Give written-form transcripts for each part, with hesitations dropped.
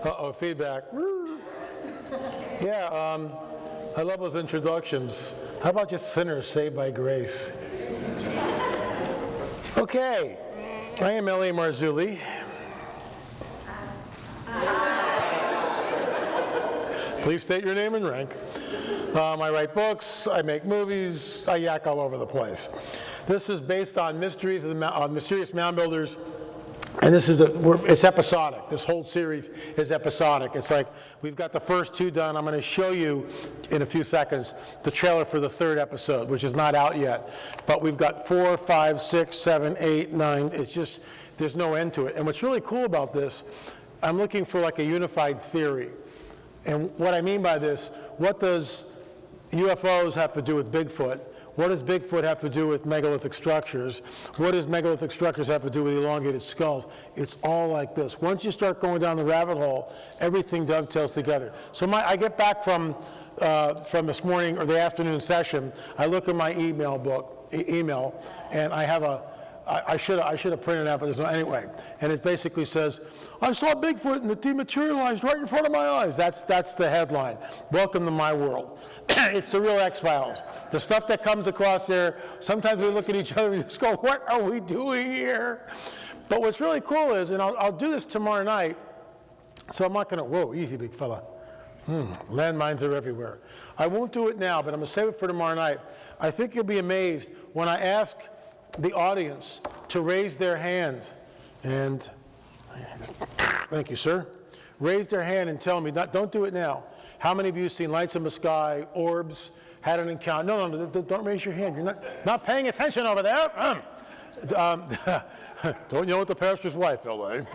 Uh-oh, feedback. Yeah, I love those introductions. How about just sinners saved by grace? Okay, I am Ellie Marzulli. Please state your name and rank. I write books, I make movies, I yak all over the place. This is based on Mysterious Mound Builders, and it's episodic. This whole series is episodic. It's like we've got the first two done. I'm going to show you in a few seconds the trailer for the third episode, which is not out yet. But we've got 4, 5, 6, 7, 8, 9. It's just, there's no end to it. And what's really cool about this, I'm looking for like a unified theory. And what I mean by this, what does UFOs have to do with Bigfoot? What does Bigfoot have to do with megalithic structures? What does megalithic structures have to do with elongated skulls? It's all like this. Once you start going down the rabbit hole, everything dovetails together. So I get back from this morning or the afternoon session, I look at my email, and I have I should have printed it out, but there's no, anyway. And it basically says, I saw Bigfoot and it dematerialized right in front of my eyes. That's the headline. Welcome to my world. It's the real X-Files. The stuff that comes across there, sometimes we look at each other and just go, what are we doing here? But what's really cool is, and I'll do this tomorrow night, so I'm not going to, whoa, easy, big fella. Landmines are everywhere. I won't do it now, but I'm going to save it for tomorrow night. I think you'll be amazed when I ask the audience to raise their hand, and thank you, sir. Raise their hand and tell me, don't do it now. How many of you have seen lights in the sky, orbs, had an encounter? No, don't raise your hand. You're not paying attention over there. Don't yell at the pastor's wife, L.A.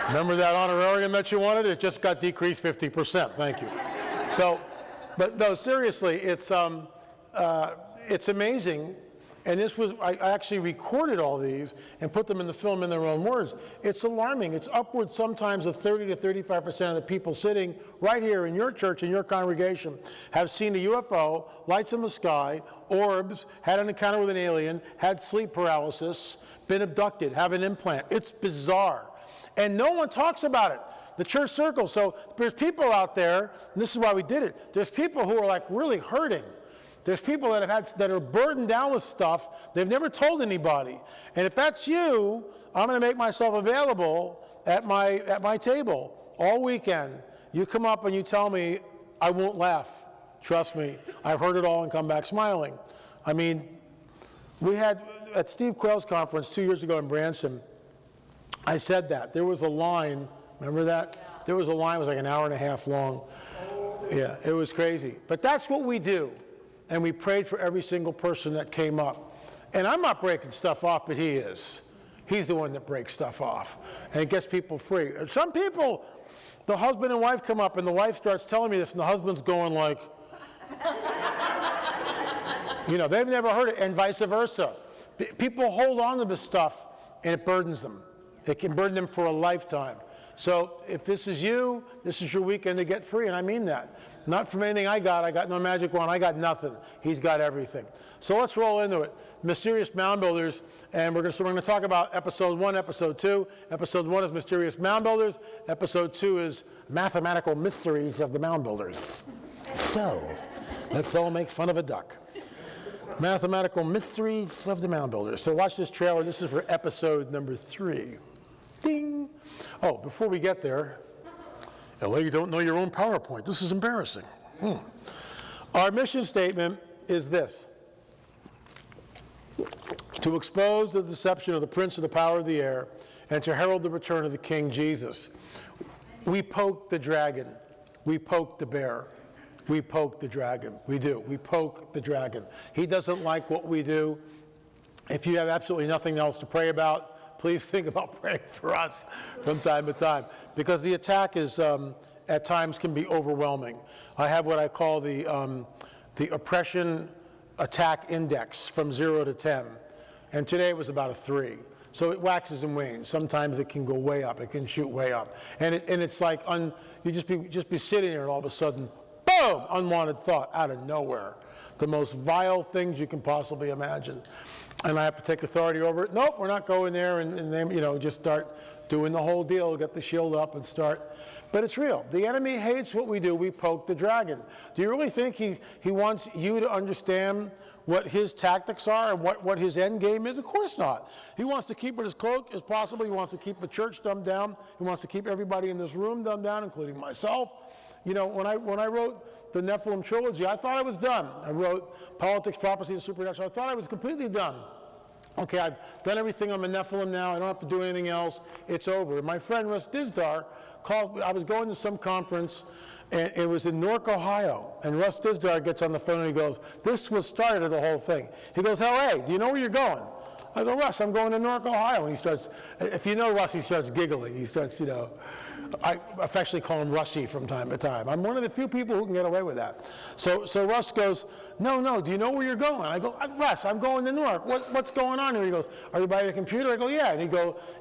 Remember that honorarium that you wanted? It just got decreased 50%. Thank you. So, but no, seriously, it's amazing, and I actually recorded all these and put them in the film in their own words. It's alarming. It's upwards sometimes of 30 to 35% of the people sitting right here in your church, in your congregation, have seen a UFO, lights in the sky, orbs, had an encounter with an alien, had sleep paralysis, been abducted, have an implant. It's bizarre. And no one talks about it. The church circle. So there's people out there, and this is why we did it, there's people who are like really hurting. There's people that are burdened down with stuff they've never told anybody. And if that's you, I'm going to make myself available at my table all weekend. You come up and you tell me, I won't laugh. Trust me, I've heard it all and come back smiling. I mean, we had, at Steve Quayle's conference 2 years ago in Branson, I said that. There was a line, remember that? There was a line, it was like an hour and a half long. Yeah, it was crazy. But that's what we do. And we prayed for every single person that came up. And I'm not breaking stuff off, but he is. He's the one that breaks stuff off and gets people free. And some people, the husband and wife come up and the wife starts telling me this and the husband's going like, they've never heard it, and vice versa. People hold on to this stuff and it burdens them. It can burden them for a lifetime. So if this is you, this is your weekend to get free, and I mean that. Not from anything I got no magic wand, I got nothing. He's got everything. So let's roll into it. Mysterious Mound Builders, and we're going to talk about episode 1, episode 2. Episode 1 is Mysterious Mound Builders. Episode 2 is Mathematical Mysteries of the Mound Builders. So, let's all make fun of a duck. Mathematical Mysteries of the Mound Builders. So watch this trailer. This is for episode number 3. Ding! Oh, before we get there, LA, you don't know your own PowerPoint. This is embarrassing. Our mission statement is this: to expose the deception of the prince of the power of the air and to herald the return of the King Jesus. We poke the dragon. We poke the bear. We poke the dragon. We do. We poke the dragon. He doesn't like what we do. If you have absolutely nothing else to pray about, please think about praying for us from time to time, because the attack is, at times, can be overwhelming. I have what I call the oppression attack index from 0 to 10, and today it was about a 3. So it waxes and wanes. Sometimes it can go way up. It can shoot way up, and it's like you just be sitting there, and all of a sudden, boom! Unwanted thought out of nowhere. The most vile things you can possibly imagine. And I have to take authority over it. Nope, we're not going there and just start doing the whole deal, get the shield up and start. But it's real. The enemy hates what we do. We poke the dragon. Do you really think he wants you to understand what his tactics are and what his end game is? Of course not. He wants to keep it as close as possible. He wants to keep the church dumbed down. He wants to keep everybody in this room dumbed down, including myself. You know, when I wrote the Nephilim trilogy, I thought I was done. I wrote Politics, Prophecy, and Supernatural. I thought I was completely done. Okay, I've done everything on the Nephilim now. I don't have to do anything else. It's over. My friend Russ Dizdar called. I was going to some conference, and it was in Newark, Ohio. And Russ Dizdar gets on the phone and he goes, "This was started the whole thing." He goes, "Hey, do you know where you're going?" I go, "Russ, I'm going to Newark, Ohio." And he starts. If you know Russ, he starts giggling. He starts, you know. I affectionately call him Russie from time to time. I'm one of the few people who can get away with that. So Russ goes, no, do you know where you're going? I go, "Russ, I'm going to Newark. What's going on here?" He goes, "Are you by your computer?" I go, "Yeah." And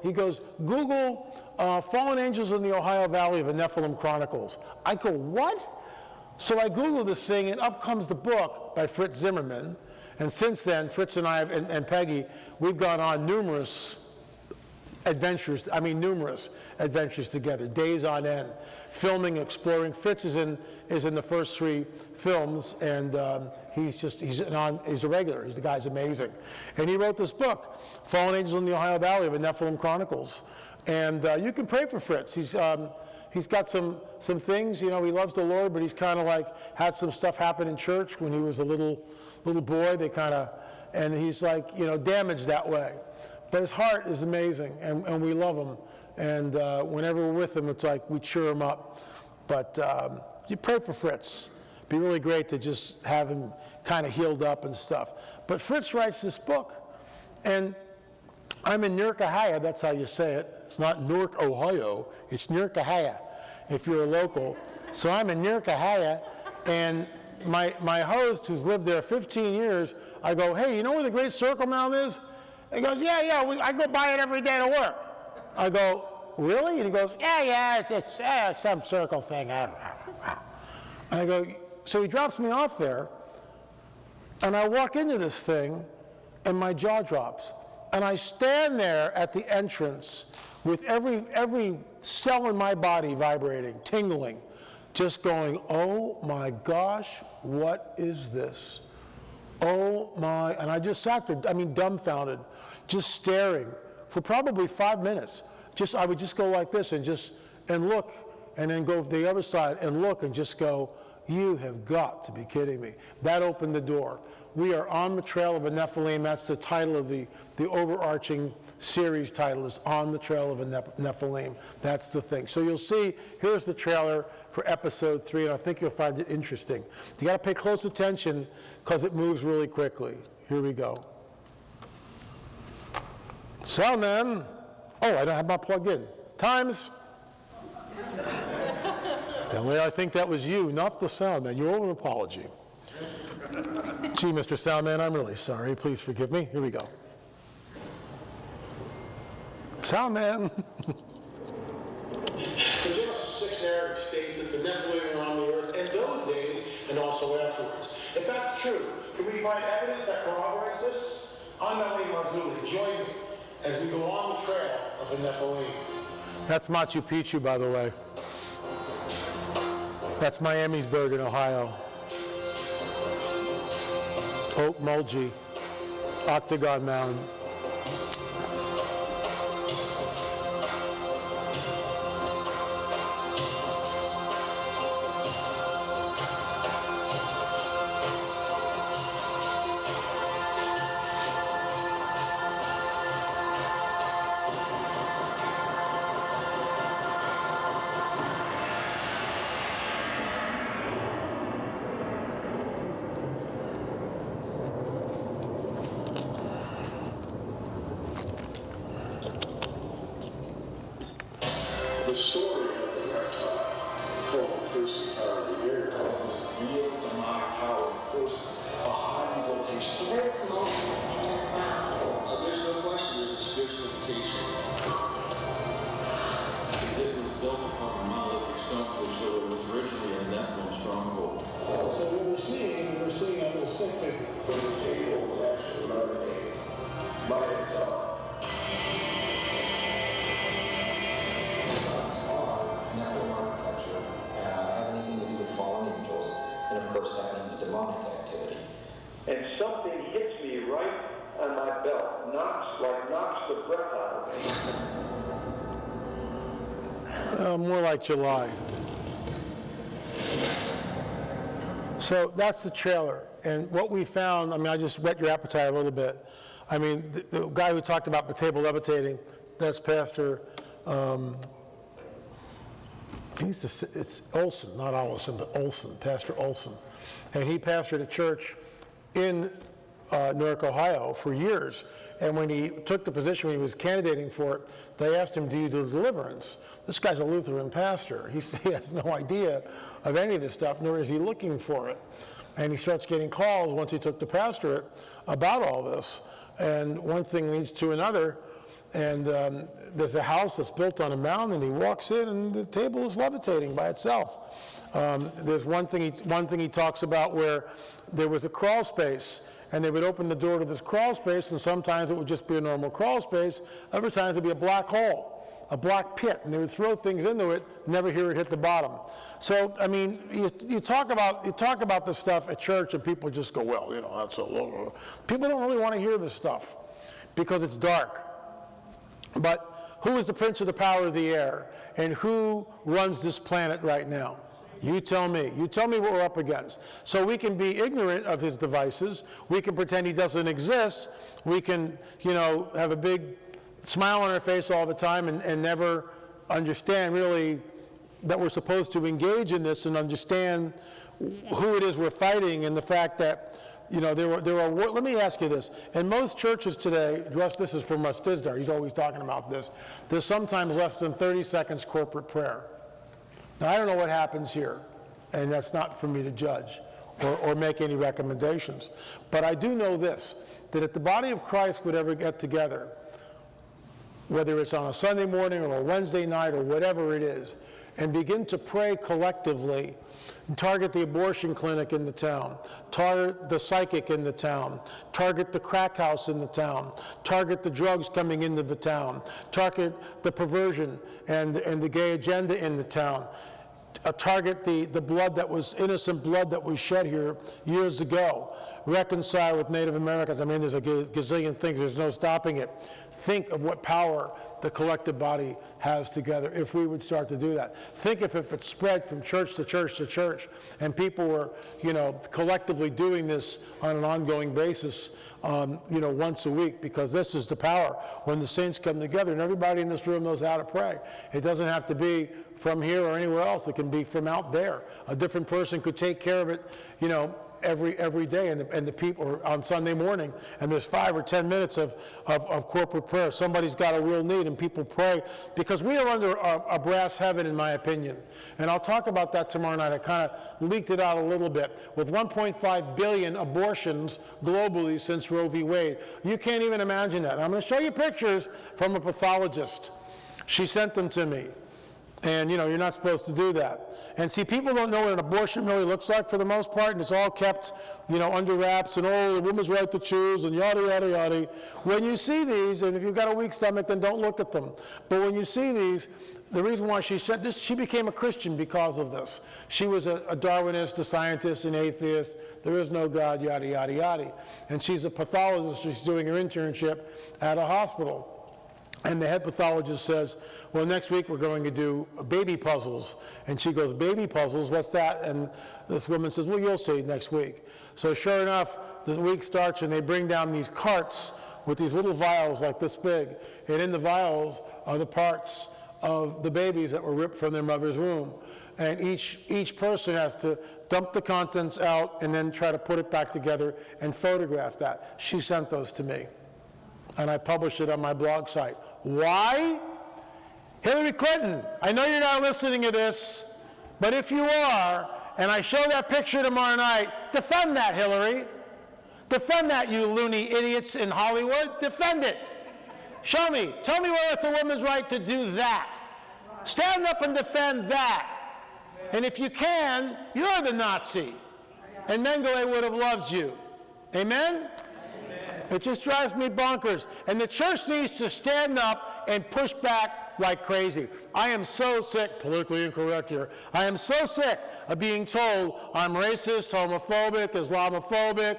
he goes, "Google fallen angels in the Ohio Valley of the Nephilim Chronicles." I go, "What?" So I Google this thing, and up comes the book by Fritz Zimmerman. And since then, Fritz and I and Peggy, we've gone on numerous adventures together, days on end, filming, exploring. Fritz is in the first 3 films, and he's a regular. The guy's amazing. And he wrote this book, Fallen Angels in the Ohio Valley of the Nephilim Chronicles. And you can pray for Fritz. He's got some things, you know, he loves the Lord, but he's kind of like had some stuff happen in church when he was a little boy. And he's like, you know, damaged that way. But his heart is amazing, and we love him. And whenever we're with him, it's like we cheer him up. But you pray for Fritz. It'd be really great to just have him kind of healed up and stuff. But Fritz writes this book, and I'm in Newark, Ohio. That's how you say it. It's not Newark, Ohio. It's Newark, Ohio, if you're a local. So I'm in Newark, Ohio, and my host, who's lived there 15 years, I go, "Hey, you know where the Great Circle Mound is?" He goes, yeah, I go by it every day to work. I go, "Really?" And he goes, yeah, it's some circle thing. I don't know. And I go, so he drops me off there, and I walk into this thing, and my jaw drops. And I stand there at the entrance with every cell in my body vibrating, tingling, just going, "Oh my gosh, what is this? Oh my," and I just sat there, dumbfounded, just staring for probably 5 minutes. I would just go like this and look, and then go to the other side and look and just go, "You have got to be kidding me." That opened the door. We are on the trail of a Nephilim. That's the title of the overarching series title, is On the Trail of a Nephilim. That's the thing. So you'll see, here's the trailer for episode 3, and I think you'll find it interesting. You got to pay close attention because it moves really quickly. Here we go. Sound man. Oh, I don't have my plug in. Times. Emily, I think that was you, not the sound man. You owe an apology. Gee, Mr. Soundman, I'm really sorry. Please forgive me. Here we go. Soundman. So Genesis 6 narrative states that the Nephilim were on the earth in those days and also afterwards. If that's true, can we find evidence that corroborates this? I'm Ellie Marzulli. Join me as we go on the trail of the Nephilim. That's Machu Picchu, by the way. That's Miamisburg in Ohio. Oak Mulgee, Octagon Mound. The story of the reptile, called the miracle, was real demonic power and force behind these locations. There's no question there's a spiritual location. It was built upon a monolithic stone, so it was originally a Nephilim stronghold. So what we're seeing a little something. But the table was actually lemonade by itself. More like July. So that's the trailer. And what we found, I mean, I just whet your appetite a little bit. I mean, the guy who talked about the table levitating, that's Pastor, it's Olson, not Olson, but Olson, Pastor Olson. And he pastored a church in Newark, Ohio for years. And when he took the position, when he was candidating for it, they asked him, do you do deliverance? This guy's a Lutheran pastor. He has no idea of any of this stuff, nor is he looking for it. And he starts getting calls once he took the pastorate about all this. And one thing leads to another. And there's a house that's built on a mound, and he walks in, and the table is levitating by itself. There's one thing he talks about where there was a crawl space, and they would open the door to this crawl space, and sometimes it would just be a normal crawl space. Other times it'd be a black hole, a black pit, and they would throw things into it, never hear it hit the bottom. So, I mean, you talk about this stuff at church, and people just go, well, you know, that's so low. People don't really want to hear this stuff because it's dark. But who is the prince of the power of the air, and who runs this planet right now? You tell me. You tell me what we're up against. So we can be ignorant of his devices. We can pretend he doesn't exist. We can, you know, have a big smile on our face all the time and never understand really that we're supposed to engage in this and understand who it is we're fighting, and the fact that, you know, let me ask you this. In most churches today, Russ, this is from Russ Tisdale, he's always talking about this, there's sometimes less than 30 seconds corporate prayer. Now, I don't know what happens here, and that's not for me to judge or make any recommendations. But I do know this, that if the body of Christ would ever get together, whether it's on a Sunday morning or a Wednesday night or whatever it is, and begin to pray collectively, and target the abortion clinic in the town, target the psychic in the town, target the crack house in the town, target the drugs coming into the town, target the perversion and the gay agenda in the town, target the blood that was innocent blood that was shed here years ago, reconcile with Native Americans. I mean, there's a gazillion things, there's no stopping it. Think of what power the collective body has together if we would start to do that. Think if it spread from church to church to church, and people were, you know, collectively doing this on an ongoing basis, you know, once a week, because this is the power when the saints come together, and everybody in this room knows how to pray. It doesn't have to be from here or anywhere else. It can be from out there. A different person could take care of it, you know, every day, and the people, or on Sunday morning, and there's 5 or 10 minutes of corporate prayer. Somebody's got a real need, and people pray, because we are under a brass heaven, in my opinion. And I'll talk about that tomorrow night. I kind of leaked it out a little bit. With 1.5 billion abortions globally since Roe v. Wade, you can't even imagine that. And I'm going to show you pictures from a pathologist. She sent them to me. And, you know, you're not supposed to do that. And see, people don't know what an abortion really looks like for the most part, and it's all kept, you know, under wraps, and oh, the woman's right to choose, and yada, yada, yada. When you see these, and if you've got a weak stomach, then don't look at them. But when you see these, the reason why she said this, she became a Christian because of this. She was a Darwinist, a scientist, an atheist. There is no God, yada, yada, yada. And she's a pathologist. She's doing her internship at a hospital. And the head pathologist says, well, next week we're going to do baby puzzles. And she goes, baby puzzles, what's that? And this woman says, well, you'll see next week. So sure enough, the week starts, and they bring down these carts with these little vials like this big. And in the vials are the parts of the babies that were ripped from their mother's womb. And each person has to dump the contents out and then try to put it back together and photograph that. She sent those to me, and I published it on my blog site. Why? Hillary Clinton, I know you're not listening to this, but if you are, and I show that picture tomorrow night, defend that, Hillary. Defend that, you loony idiots in Hollywood. Defend it. Show me. Tell me whether it's a woman's right to do that. Stand up and defend that. And if you can, you're the Nazi. And Mengele would have loved you. Amen? It just drives me bonkers. And the church needs to stand up and push back like crazy. I am so sick, politically incorrect here, I am so sick of being told I'm racist, homophobic, Islamophobic,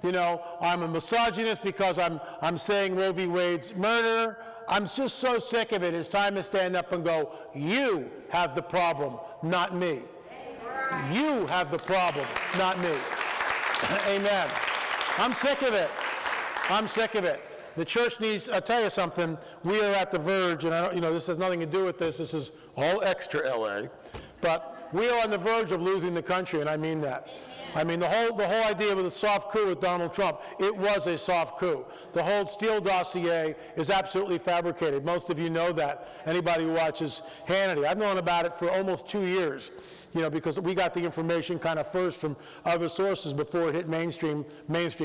you know, I'm a misogynist because I'm saying Roe v. Wade's murder. I'm just so sick of it. It's time to stand up and go, you have the problem, not me. You have the problem, not me. Amen. I'm sick of it. I'm sick of it. The church needs, I'll tell you something, we are at the verge, and I don't, this has nothing to do with this is all extra LA, but we are on the verge of losing the country, and I mean that. I mean, the whole idea with the soft coup with Donald Trump, it was a soft coup. The whole Steele dossier is absolutely fabricated. Most of you know that, anybody who watches Hannity. I've known about it for almost 2 years, because we got the information kind of first from other sources before it hit mainstream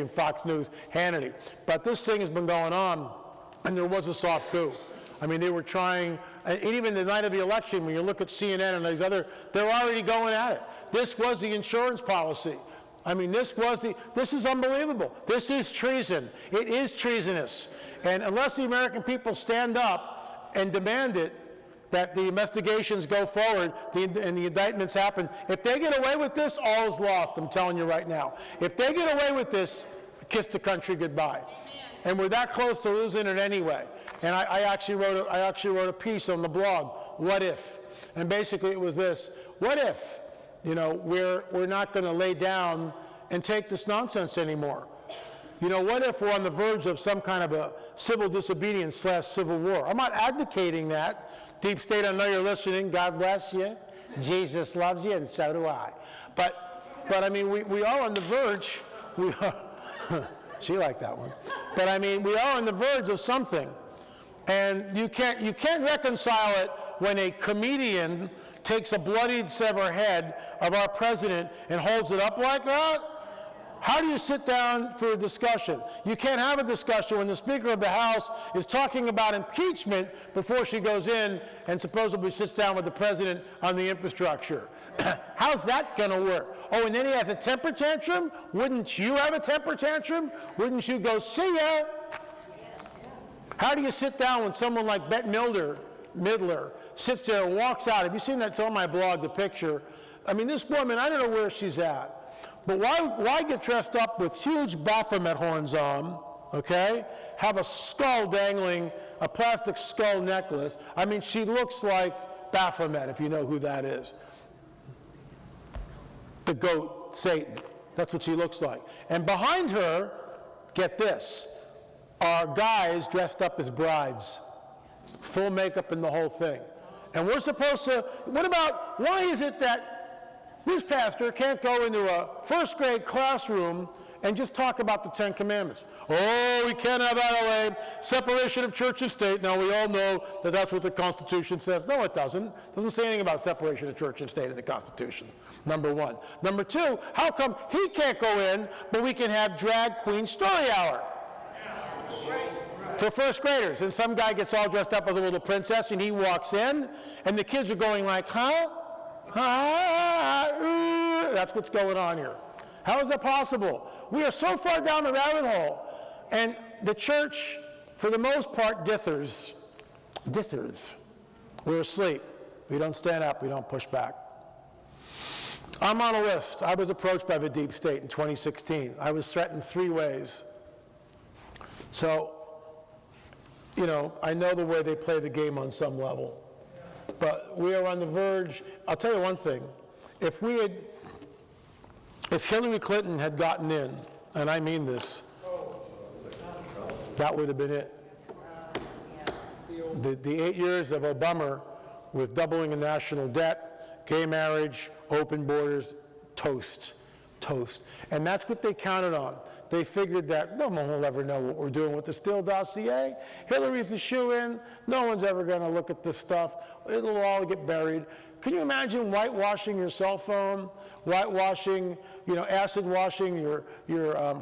Fox News, Hannity. But this thing has been going on, and there was a soft coup. I mean, they were trying, and even the night of the election, when you look at CNN and these other, they're already going at it. This was the insurance policy. I mean, this is unbelievable. This is treason. It is treasonous. And unless the American people stand up and demand it, that the investigations go forward and the indictments happen, if they get away with this, all is lost, I'm telling you right now. If they get away with this, kiss the country goodbye. And we're that close to losing it anyway. And I actually wrote a piece on the blog, What If? And basically it was this, what if, we're not going to lay down and take this nonsense anymore? What if we're on the verge of some kind of a civil disobedience / civil war? I'm not advocating that. Deep State, I know you're listening. God bless you. Jesus loves you, and so do I. But I mean, we are on the verge. We are, she liked that one. But I mean, we are on the verge of something. And you can't reconcile it when a comedian takes a bloodied, severed head of our president and holds it up like that. How do you sit down for a discussion? You can't have a discussion when the Speaker of the House is talking about impeachment before she goes in and supposedly sits down with the president on the infrastructure. How's that going to work? Oh, and then he has a temper tantrum? Wouldn't you have a temper tantrum? Wouldn't you go, see ya? How do you sit down when someone like Bette Midler sits there and walks out? Have you seen that? It's on my blog, the picture. I mean, this woman, I don't know where she's at. But why get dressed up with huge Baphomet horns on, okay? Have a skull dangling, a plastic skull necklace. I mean, she looks like Baphomet, if you know who that is. The goat, Satan. That's what she looks like. And behind her, get this, are guys dressed up as brides, full makeup and the whole thing. And we're supposed to, why is it that this pastor can't go into a first grade classroom and just talk about the Ten Commandments? Oh, we can't have that away. Separation of church and state. Now, we all know that that's what the Constitution says. No, it doesn't. It doesn't say anything about separation of church and state in the Constitution, number one. Number two, how come he can't go in, but we can have drag queen story hour for first graders? And some guy gets all dressed up as a little princess, and he walks in, and the kids are going like, huh? That's what's going on here. How is that possible? We are so far down the rabbit hole, and the church, for the most part, dithers. We're asleep. We don't stand up. We don't push back. I'm on a list. I was approached by the Deep State in 2016. I was threatened 3 ways. So, I know the way they play the game on some level. But we are on the verge. I'll tell you one thing. If Hillary Clinton had gotten in, and I mean this, that would have been it. The 8 years of Obama with doubling the national debt, gay marriage, open borders, toast. And that's what they counted on. They figured that no one will ever know what we're doing with the Steele dossier. Hillary's the shoe-in. No one's ever going to look at this stuff. It'll all get buried. Can you imagine whitewashing your cell phone, whitewashing, acid washing your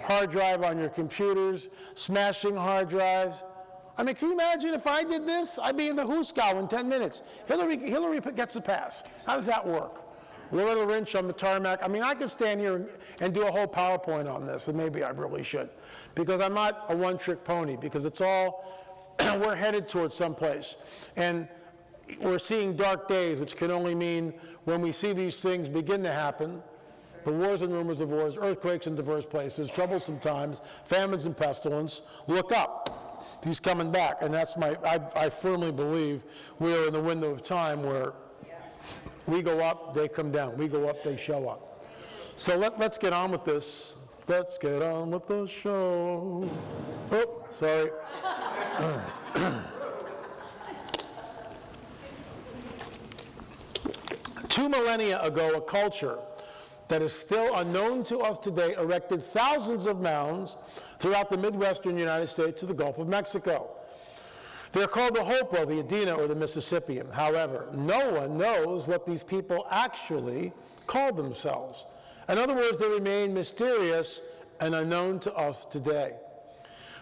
hard drive on your computers, smashing hard drives? I mean, can you imagine if I did this? I'd be in the Huskow in 10 minutes. Hillary gets the pass. How does that work? Loretta Lynch on the tarmac. I mean, I could stand here and do a whole PowerPoint on this, and maybe I really should, because I'm not a one-trick pony, because it's all, we're headed towards someplace. And we're seeing dark days, which can only mean when we see these things begin to happen, the wars and rumors of wars, earthquakes in diverse places, troublesome times, famines and pestilence, look up. He's coming back, and that's I firmly believe we are in the window of time where we go up, they come down. We go up, they show up. So let's get on with this. Let's get on with the show. Oh, sorry. 2 millennia ago, a culture that is still unknown to us today erected thousands of mounds throughout the Midwestern United States to the Gulf of Mexico. They're called the Hopo, the Adena, or the Mississippian. However, no one knows what these people actually called themselves. In other words, they remain mysterious and unknown to us today.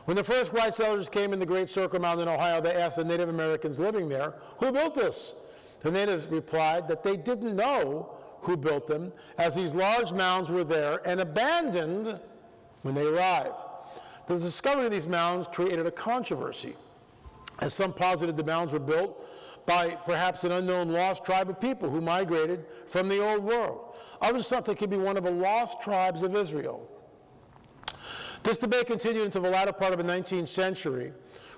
When the first white settlers came in the Great Circle Mound in Ohio, they asked the Native Americans living there, "Who built this?" The natives replied that they didn't know who built them, as these large mounds were there and abandoned when they arrived. The discovery of these mounds created a controversy, as some posited the mounds were built by perhaps an unknown lost tribe of people who migrated from the old world. Others thought they could be one of the lost tribes of Israel. This debate continued until the latter part of the 19th century,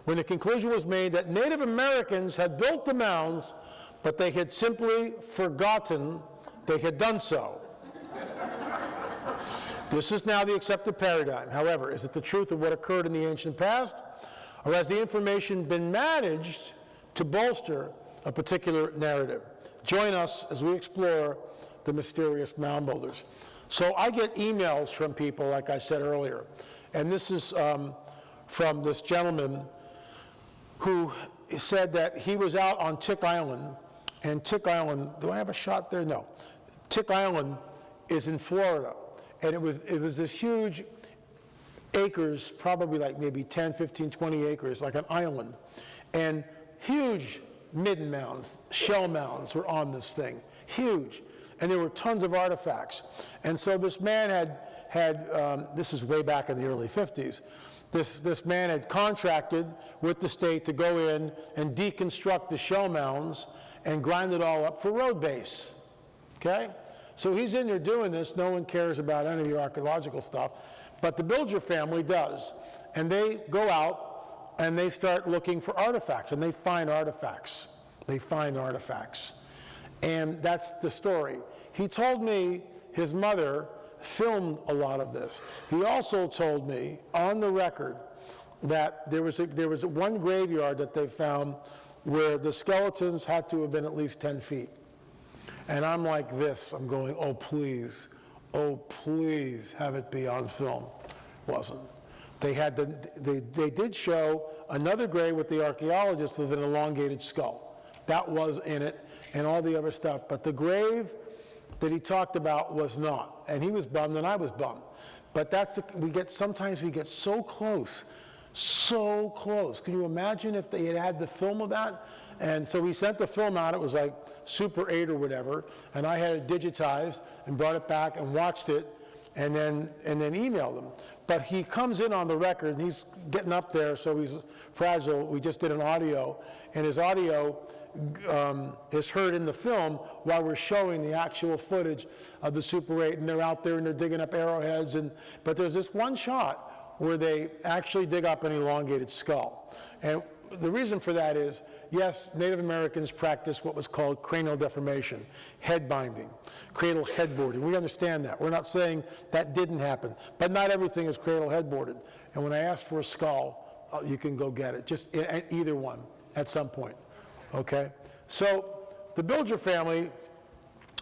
when the conclusion was made that Native Americans had built the mounds, but they had simply forgotten they had done so. This is now the accepted paradigm. However, is it the truth of what occurred in the ancient past, or has the information been managed to bolster a particular narrative? Join us as we explore the mysterious mound builders. So I get emails from people, like I said earlier, and this is from this gentleman who said that he was out on Tick Island, and Tick Island, do I have a shot there? No. Tick Island is in Florida, and it was this huge acres, probably like maybe 10, 15, 20 acres, like an island, and huge midden mounds, shell mounds were on this thing, huge, and there were tons of artifacts. And so this man had this is way back in the early 50s, this man had contracted with the state to go in and deconstruct the shell mounds and grind it all up for road base, okay? So he's in there doing this. No one cares about any of the archaeological stuff, but the Bilger family does. And they go out and they start looking for artifacts, and they find artifacts. They find artifacts. And that's the story. He told me his mother filmed a lot of this. He also told me on the record that there was one graveyard that they found where the skeletons had to have been at least 10 feet. And I'm like this, I'm going, oh please have it be on film. Wasn't. They did show another grave with the archaeologists with an elongated skull. That was in it, and all the other stuff. But the grave that he talked about was not. And he was bummed, and I was bummed. But sometimes we get so close. So close. Can you imagine if they had had the film of that? And so we sent the film out. It was like Super 8 or whatever, and I had it digitized and brought it back and watched it, and then emailed them. But he comes in on the record, and he's getting up there, so he's fragile. We just did an audio, and his audio is heard in the film while we're showing the actual footage of the Super 8, and they're out there and they're digging up arrowheads. But there's this one shot where they actually dig up an elongated skull. And the reason for that is, yes, Native Americans practiced what was called cranial deformation, head binding, cradle headboarding. We understand that. We're not saying that didn't happen, but not everything is cradle headboarded. And when I ask for a skull, you can go get it, just either one at some point, okay? So the Bilger family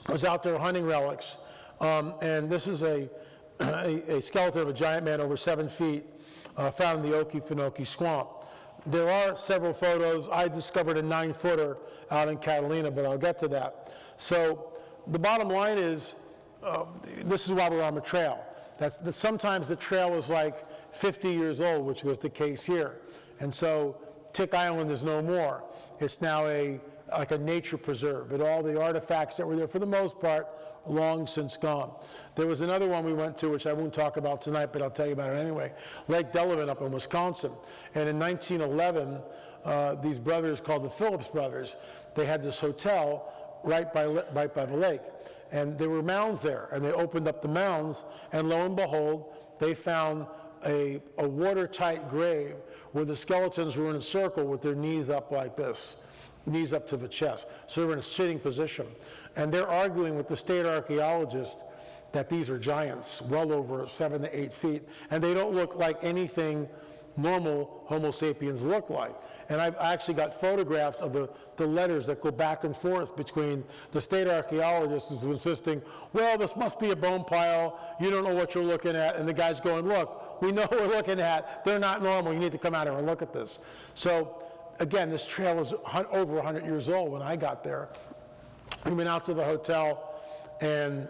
was out there hunting relics, and this is a skeleton of a giant man over 7 feet found in the Okefenokee swamp. There are several photos. I discovered a 9-footer out in Catalina, but I'll get to that. So the bottom line is, this is why we're on the trail. Sometimes the trail is like 50 years old, which was the case here. And so Tick Island is no more. It's now like a nature preserve, but all the artifacts that were there, for the most part, long since gone. There was another one we went to, which I won't talk about tonight, but I'll tell you about it anyway, Lake Delavan up in Wisconsin. And in 1911, these brothers called the Phillips Brothers, they had this hotel right by the lake. And there were mounds there, and they opened up the mounds, and lo and behold, they found a watertight grave where the skeletons were in a circle with their knees up like this, knees up to the chest. So they were in a sitting position. And they're arguing with the state archaeologist that these are giants, well over 7 to 8 feet, and they don't look like anything normal Homo sapiens look like. And I've actually got photographs of the letters that go back and forth between the state archaeologist who's insisting, well, this must be a bone pile, you don't know what you're looking at, and the guy's going, look, we know what we're looking at, they're not normal, you need to come out here and look at this. So again, this trail is over 100 years old when I got there. We went out to the hotel, and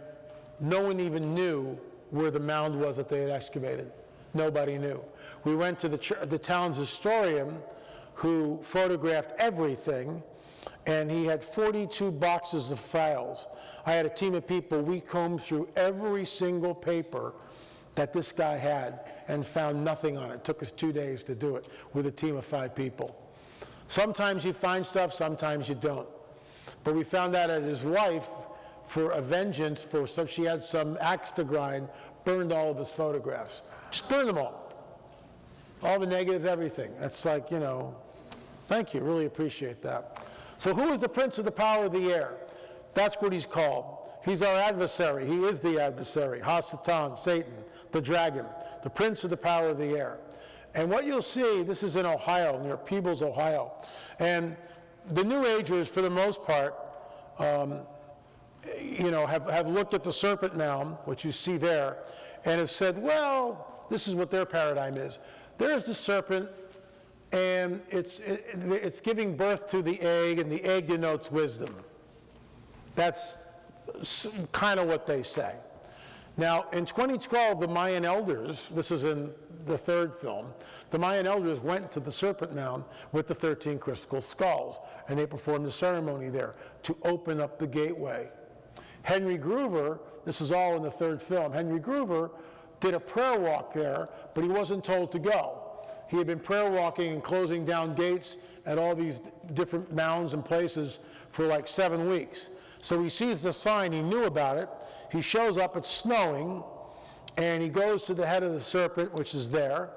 no one even knew where the mound was that they had excavated. Nobody knew. We went to the town's historian, who photographed everything, and he had 42 boxes of files. I had a team of people, we combed through every single paper that this guy had and found nothing on it. It took us 2 days to do it with a team of 5 people. Sometimes you find stuff, sometimes you don't. But we found out that his wife, for a vengeance, she had some axe to grind, burned all of his photographs. Just burned them all. All the negatives, everything. That's like, you know, thank you, really appreciate that. So who is the prince of the power of the air? That's what he's called. He's our adversary. He is the adversary. Hasatan, Satan, the dragon, the prince of the power of the air. And what you'll see, this is in Ohio, near Peebles, Ohio. And the New Agers, for the most part, you know, have looked at the Serpent Mound, which you see there, and have said, well, this is what their paradigm is. There's the serpent, and it's giving birth to the egg, and the egg denotes wisdom. That's kind of what they say. Now, in 2012, the Mayan elders, this is in the 3rd film, the Mayan elders went to the Serpent Mound with the 13 crystal skulls, and they performed a ceremony there to open up the gateway. Henry Groover, this is all in the 3rd film, Henry Groover did a prayer walk there, but he wasn't told to go. He had been prayer walking and closing down gates at all these different mounds and places for like 7 weeks. So he sees the sign, he knew about it, he shows up, it's snowing, and he goes to the head of the serpent, which is there,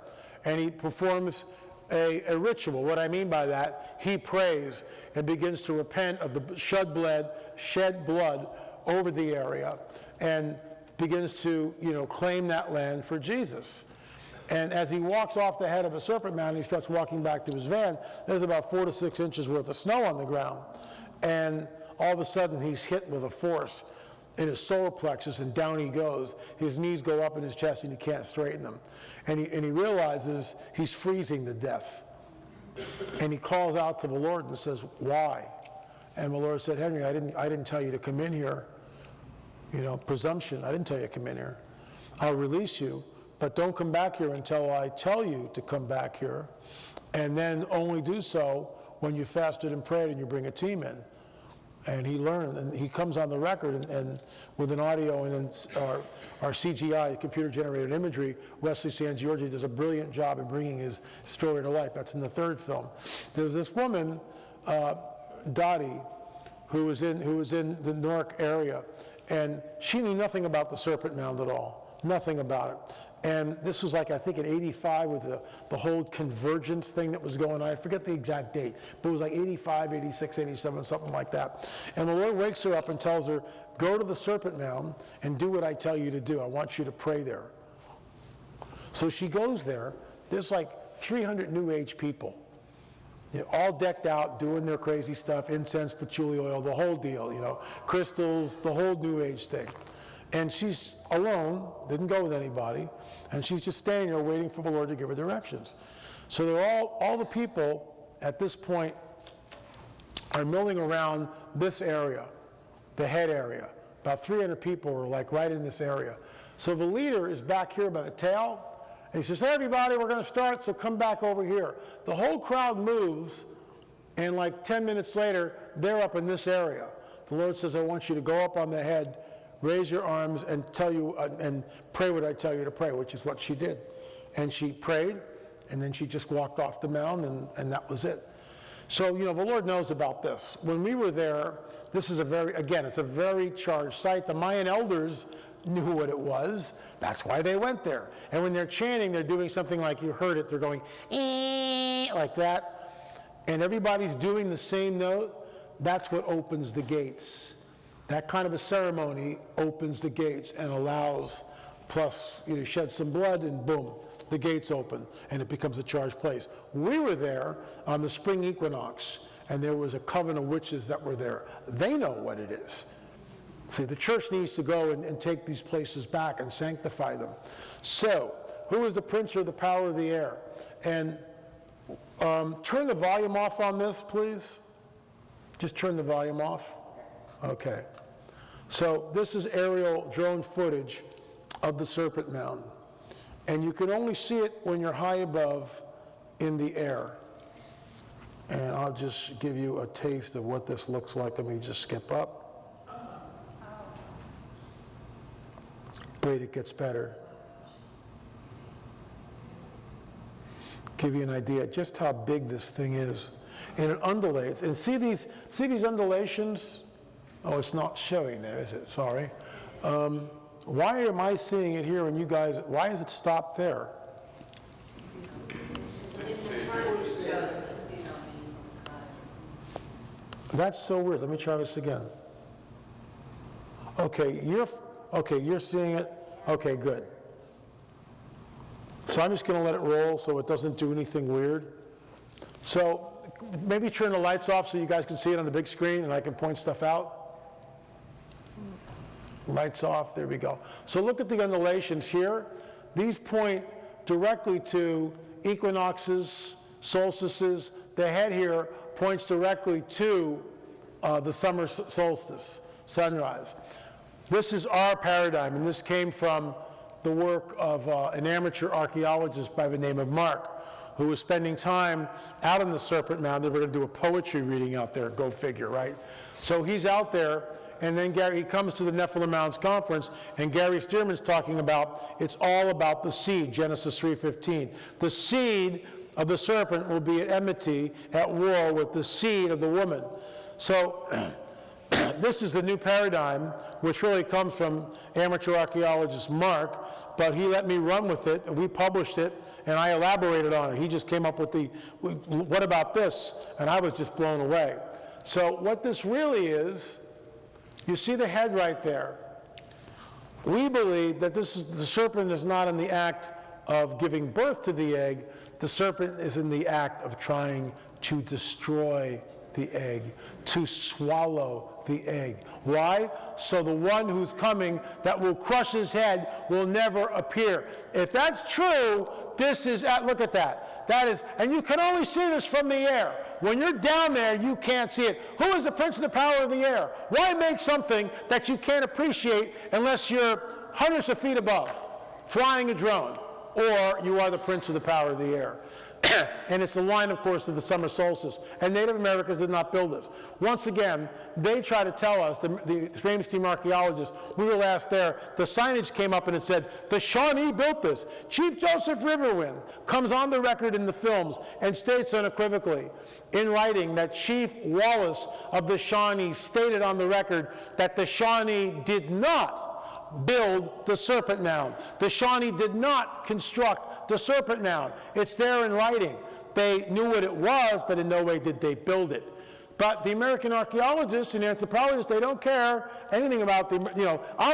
and he performs a ritual. What I mean by that, he prays and begins to repent of the shed blood over the area, and begins to, you know, claim that land for Jesus. And as he walks off the head of a serpent mound, he starts walking back to his van. There's about 4 to 6 inches worth of snow on the ground. And all of a sudden, he's hit with a force in his solar plexus, and down he goes. His knees go up in his chest, and he can't straighten them. And he realizes he's freezing to death. And he calls out to the Lord and says, why? And the Lord said, Henry, I didn't tell you to come in here. You know, presumption, I didn't tell you to come in here. I'll release you, but don't come back here until I tell you to come back here, and then only do so when you fasted and prayed and you bring a team in. And he learned, and he comes on the record, and with an audio, and then our CGI, computer-generated imagery, Wesley Sangiorgi does a brilliant job in bringing his story to life. That's in the 3rd film. There's this woman, Dottie, who was in the Newark area, and she knew nothing about the Serpent Mound at all, nothing about it. And this was like, I think in 85 with the whole convergence thing that was going on. I forget the exact date, but it was like 85, 86, 87, something like that. And the Lord wakes her up and tells her, go to the Serpent Mound and do what I tell you to do. I want you to pray there. So she goes there. There's like 300 New Age people, you know, all decked out, doing their crazy stuff, incense, patchouli oil, the whole deal, you know, crystals, the whole New Age thing. And she's alone, didn't go with anybody, and she's just standing there waiting for the Lord to give her directions. So they're all the people at this point are milling around this area, the head area. About 300 people are like right in this area. So the leader is back here by the tail, and he says, hey everybody, we're going to start, so come back over here. The whole crowd moves, and like 10 minutes later, they're up in this area. The Lord says, I want you to go up on the head, raise your arms, and tell you and pray what I tell you to pray, which is what she did. And she prayed, and then she just walked off the mound, and that was it. So, you know, the Lord knows about this. When we were there, this is it's a very charged site. The Mayan elders knew what it was. That's why they went there. And when they're chanting, they're doing something like you heard it. They're going, like that. And everybody's doing the same note. That's what opens the gates. That kind of a ceremony opens the gates and allows, plus you shed some blood and boom, the gates open and it becomes a charged place. We were there on the spring equinox and there was a coven of witches that were there. They know what it is. See, the church needs to go and take these places back and sanctify them. So, who is the prince or the power of the air? And turn the volume off on this, please. Just turn the volume off. Okay. So this is aerial drone footage of the Serpent Mound. And you can only see it when you're high above in the air. And I'll just give you a taste of what this looks like. Let me just skip up. Wait, it gets better. Give you an idea just how big this thing is. And it undulates. And see these undulations? Oh, it's not showing there, is it? Sorry. Why am I seeing it here and you guys, why is it stopped there? That's so weird. Let me try this again. Okay, you're seeing it. Okay, good. So I'm just going to let it roll so it doesn't do anything weird. So maybe turn the lights off so you guys can see it on the big screen and I can point stuff out. Lights off, there we go. So look at the undulations here. These point directly to equinoxes, solstices. The head here points directly to the summer solstice, sunrise. This is our paradigm, and this came from the work of an amateur archaeologist by the name of Mark, who was spending time out in the Serpent Mound. They were going to do a poetry reading out there, go figure, right? So he's out there, and then he comes to the Nephilim Mounds Conference, and Gary Stearman's talking about, it's all about the seed, Genesis 3:15. The seed of the serpent will be at enmity, at war with the seed of the woman. So this is the new paradigm, which really comes from amateur archaeologist Mark, but he let me run with it, and we published it, and I elaborated on it. He just came up with what about this? And I was just blown away. So what this really is, you see the head right there. We believe that the serpent is not in the act of giving birth to the egg. The serpent is in the act of trying to destroy the egg, to swallow the egg. Why? So the one who's coming that will crush his head will never appear. If that's true, this is, look at that. That is, and you can only see this from the air. When you're down there, you can't see it. Who is the prince of the power of the air? Why make something that you can't appreciate unless you're hundreds of feet above, flying a drone, or you are the prince of the power of the air? And it's the line, of course, of the summer solstice. And Native Americans did not build this. Once again, they try to tell us, the famous team archaeologists, we were last there, the signage came up and it said, the Shawnee built this. Chief Joseph Riverwind comes on the record in the films and states unequivocally in writing that Chief Wallace of the Shawnee stated on the record that the Shawnee did not build the Serpent Mound. The Shawnee did not construct the Serpent Mound. It's there in writing. They knew what it was, but in no way did they build it. But the American archaeologists and anthropologists, they don't care anything about I'm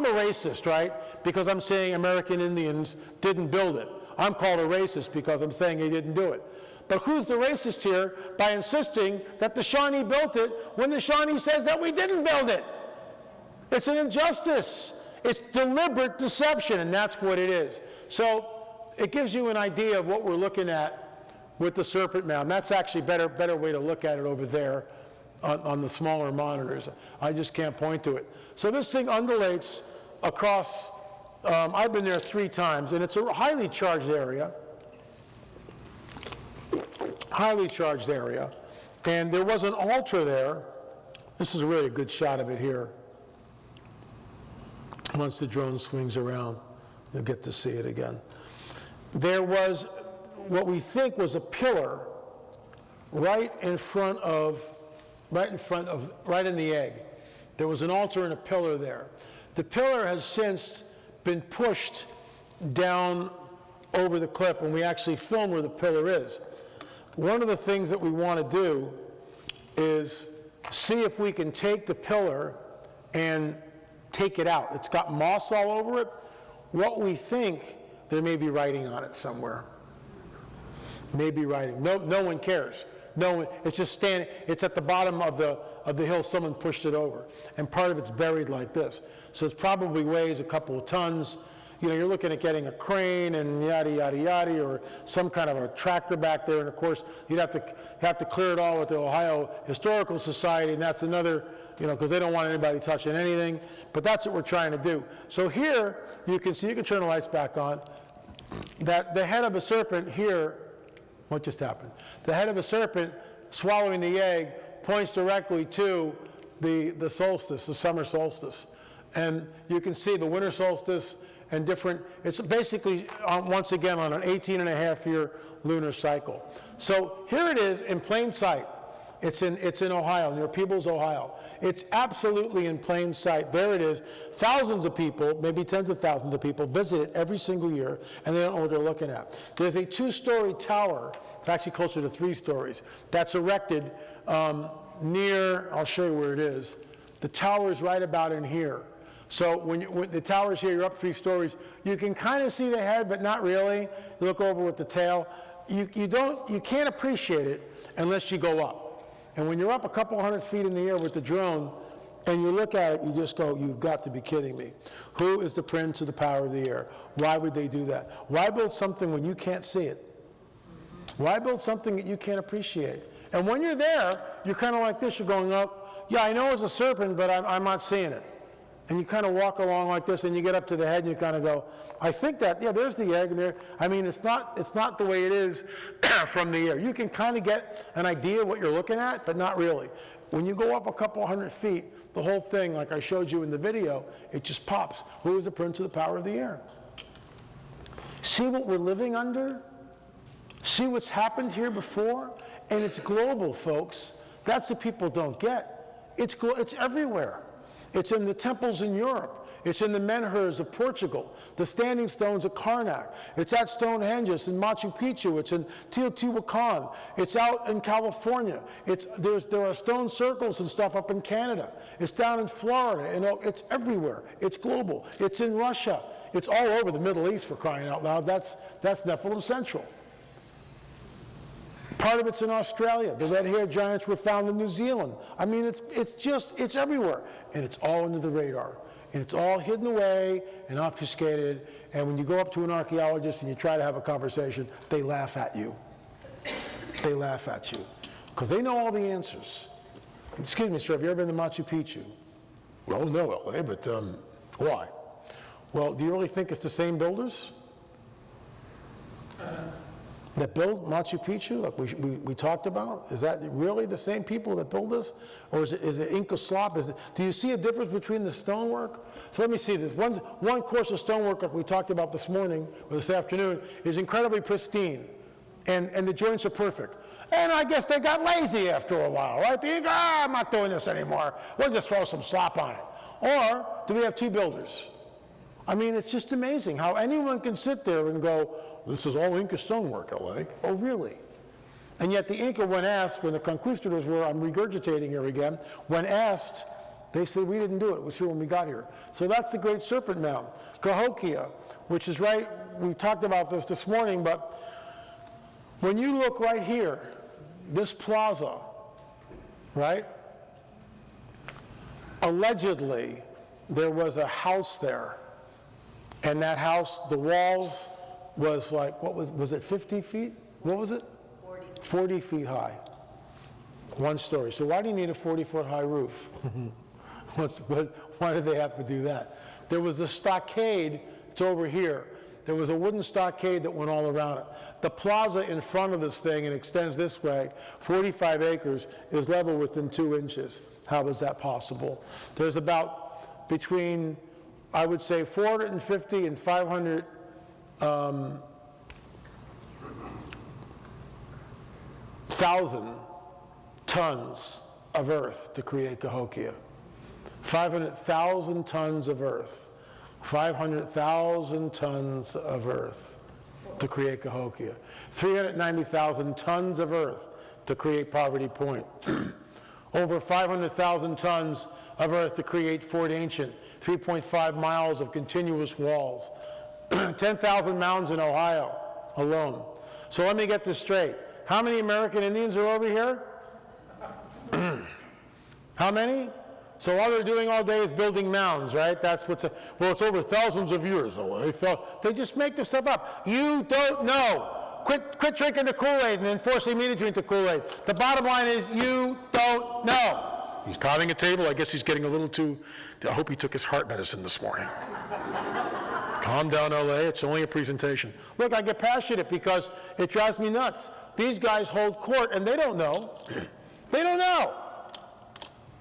a racist, right? Because I'm saying American Indians didn't build it. I'm called a racist because I'm saying they didn't do it. But who's the racist here by insisting that the Shawnee built it when the Shawnee says that we didn't build it? It's an injustice. It's deliberate deception, and that's what it is. So it gives you an idea of what we're looking at with the Serpent Mound. That's actually a better way to look at it over there on the smaller monitors. I just can't point to it. So this thing undulates across, I've been there 3 times, and it's a highly charged area. Highly charged area. And there was an altar there. This is really a good shot of it here. Once the drone swings around, you'll get to see it again. There was what we think was a pillar right in the egg. There was an altar and a pillar there. The pillar has since been pushed down over the cliff when we actually film where the pillar is. One of the things that we want to do is see if we can take the pillar and take it out. It's got moss all over it. What we think, there may be writing on it somewhere. Maybe writing. No one cares. No one, it's just standing, it's at the bottom of the hill, someone pushed it over. And part of it's buried like this. So it probably weighs a couple of tons. You know, you're looking at getting a crane and yada, yada, yada, or some kind of a tractor back there. And of course, you'd have to clear it all with the Ohio Historical Society, and that's another, you know, because they don't want anybody touching anything. But that's what we're trying to do. So here, you can see, you can turn the lights back on, that the head of a serpent here, what just happened? The head of a serpent swallowing the egg points directly to the solstice, the summer solstice. And you can see the winter solstice and different, it's basically, once again, on an 18-and-a-half-year lunar cycle. So here it is in plain sight. It's in Ohio, near Peebles, Ohio. It's absolutely in plain sight. There it is. Thousands of people, maybe tens of thousands of people, visit it every single year, and they don't know what they're looking at. There's a 2-story tower, it's actually closer to 3 stories, that's erected near, I'll show you where it is. The tower is right about in here. So when the tower's here, you're up 3 stories, you can kind of see the head, but not really. You look over with the tail. You can't appreciate it unless you go up. And when you're up a couple hundred feet in the air with the drone, and you look at it, you just go, you've got to be kidding me. Who is the prince of the power of the air? Why would they do that? Why build something when you can't see it? Why build something that you can't appreciate? And when you're there, you're kind of like this, you're going up, yeah, I know it's a serpent, but I'm not seeing it. And you kind of walk along like this, and you get up to the head, and you kind of go, I think that, yeah, there's the egg, and there. I mean, it's not the way it is from the air. You can kind of get an idea of what you're looking at, but not really. When you go up a couple hundred feet, the whole thing, like I showed you in the video, it just pops. Who is the prince of the power of the air? See what we're living under? See what's happened here before? And it's global, folks. That's what people don't get. It's everywhere. It's in the temples in Europe. It's in the menhirs of Portugal, the standing stones of Karnak. It's at Stonehenge, it's in Machu Picchu, it's in Teotihuacan, it's out in California. There are stone circles and stuff up in Canada. It's down in Florida, it's everywhere. It's global. It's in Russia. It's all over the Middle East, for crying out loud. That's Nephilim Central. Part of it's in Australia. The red-haired giants were found in New Zealand. I mean, it's everywhere. And it's all under the radar. And it's all hidden away and obfuscated. And when you go up to an archaeologist and you try to have a conversation, they laugh at you. They laugh at you. Because they know all the answers. Excuse me, sir, have you ever been to Machu Picchu? Well, no, LA, but why? Well, do you really think it's the same builders that build Machu Picchu, like we talked about? Is that really the same people that build this? Or is it Inca slop? Do you see a difference between the stonework? So let me see this. One course of stonework, like we talked about this morning, or this afternoon, is incredibly pristine. And the joints are perfect. And I guess they got lazy after a while, right? They think, I'm not doing this anymore. We'll just throw some slop on it. Or do we have 2 builders? I mean, it's just amazing how anyone can sit there and go, this is all Inca stonework, LA. Oh, really? And yet the Inca, when asked, when the conquistadors were, I'm regurgitating here again, when asked, they said, we didn't do it. It was here when we got here. So that's the Great Serpent Mound. Cahokia, which is right, we talked about this morning, but when you look right here, this plaza, right? Allegedly, there was a house there. And that house, the walls was like, was it 50 feet? What was it? 40 feet high. 1 story. So why do you need a 40-foot high roof? Why did they have to do that? There was the stockade, it's over here. There was a wooden stockade that went all around it. The plaza in front of this thing, and extends this way, 45 acres, is level within 2 inches. How is that possible? There's about between, I would say, 450 and 500 thousand tons of earth to create Cahokia. 500,000 tons of earth. 500,000 tons of earth to create Cahokia. 390,000 tons of earth to create Poverty Point. Over 500,000 tons of earth to create Fort Ancient. 3.5 miles of continuous walls. 10,000 mounds in Ohio alone. So let me get this straight. How many American Indians are over here? How many? So all they're doing all day is building mounds, right? That's what's, well, it's over thousands of years away. They just make this stuff up. You don't know. Quit drinking the Kool-Aid and then forcing me to drink the Kool-Aid. The bottom line is you don't know. He's pounding a table. I guess he's getting a little too, I hope he took his heart medicine this morning. Calm down, LA. It's only a presentation. Look, I get passionate because it drives me nuts. These guys hold court and they don't know. They don't know.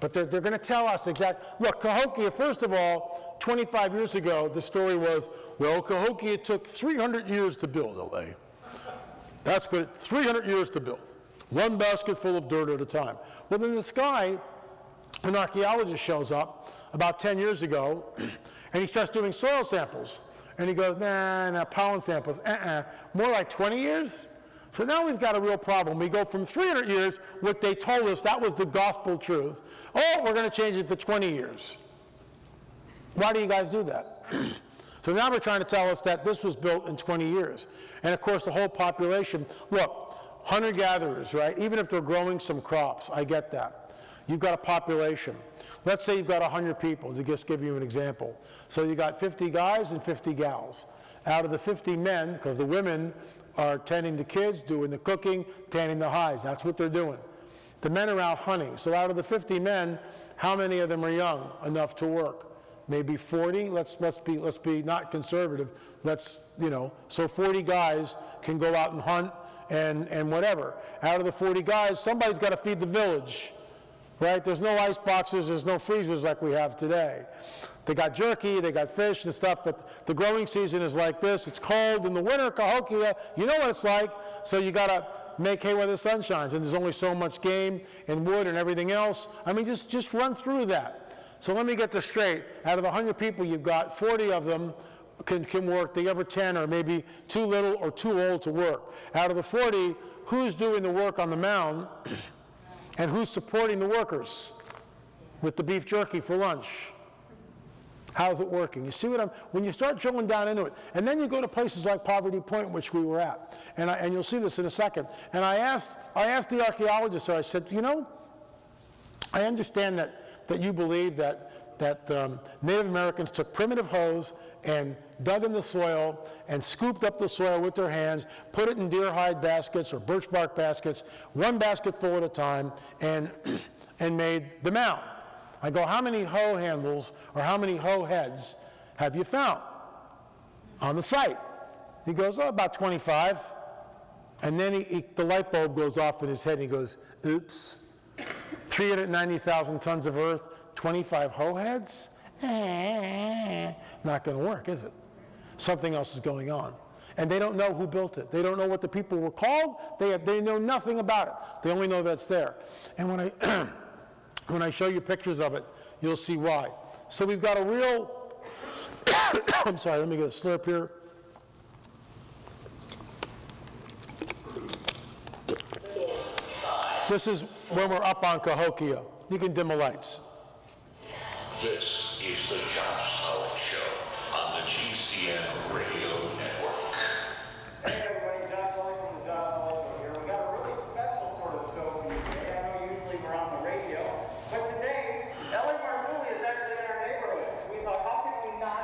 But they're going to tell us exactly. Look, Cahokia, first of all, 25 years ago, the story was, well, Cahokia took 300 years to build, LA. That's good, 300 years to build. One basket full of dirt at a time. Well, then this guy, an archaeologist, shows up about 10 years ago, and he starts doing soil samples. And he goes, nah, pollen samples, more like 20 years? So now we've got a real problem. We go from 300 years, what they told us, that was the gospel truth. Oh, we're going to change it to 20 years. Why do you guys do that? So now they're trying to tell us that this was built in 20 years. And of course, the whole population, look, hunter-gatherers, right? Even if they're growing some crops, I get that. You've got a population. Let's say you've got 100 people, to just give you an example. So you got 50 guys and 50 gals. Out of the 50 men, because the women are tending the kids, doing the cooking, tanning the hides. That's what they're doing. The men are out hunting. So out of the 50 men, how many of them are young enough to work? Maybe 40. Let's be not conservative. So 40 guys can go out and hunt and whatever. Out of the 40 guys, somebody's got to feed the village, right? There's no ice boxes, there's no freezers like we have today. They got jerky, they got fish and stuff, but the growing season is like this. It's cold in the winter, Cahokia, you know what it's like, so you got to make hay while the sun shines, and there's only so much game and wood and everything else. I mean, just run through that. So let me get this straight. Out of 100 people you've got, 40 of them can work. The other 10 are maybe too little or too old to work. Out of the 40, who's doing the work on the mound, and who's supporting the workers with the beef jerky for lunch? How's it working? You see when you start drilling down into it, and then you go to places like Poverty Point, which we were at, and you'll see this in a second. And I asked the archaeologist, I said, I understand that you believe that Native Americans took primitive hoes and dug in the soil and scooped up the soil with their hands, put it in deer hide baskets or birch bark baskets, one basket full at a time, and made the mound. I go, how many hoe handles or how many hoe heads have you found on the site? He goes, about 25. And then the light bulb goes off in his head and he goes, oops, 390,000 tons of earth, 25 hoe heads? Not going to work, is it? Something else is going on. And they don't know who built it. They don't know what the people were called. They know nothing about it. They only know that's there. And when I show you pictures of it, you'll see why. So we've got a real, I'm sorry, let me get a slurp here. This is when we're up on Cahokia. You can dim the lights. This is the Josh Sullivan Show on the GCN Radio Network. Hey everybody, Josh Sullivan from the Josh Sullivan Show here. We got a really special sort of show for you today. I know usually we're on the radio, but today, Ellie Marzulli is actually in our neighborhood. So we thought, how can we not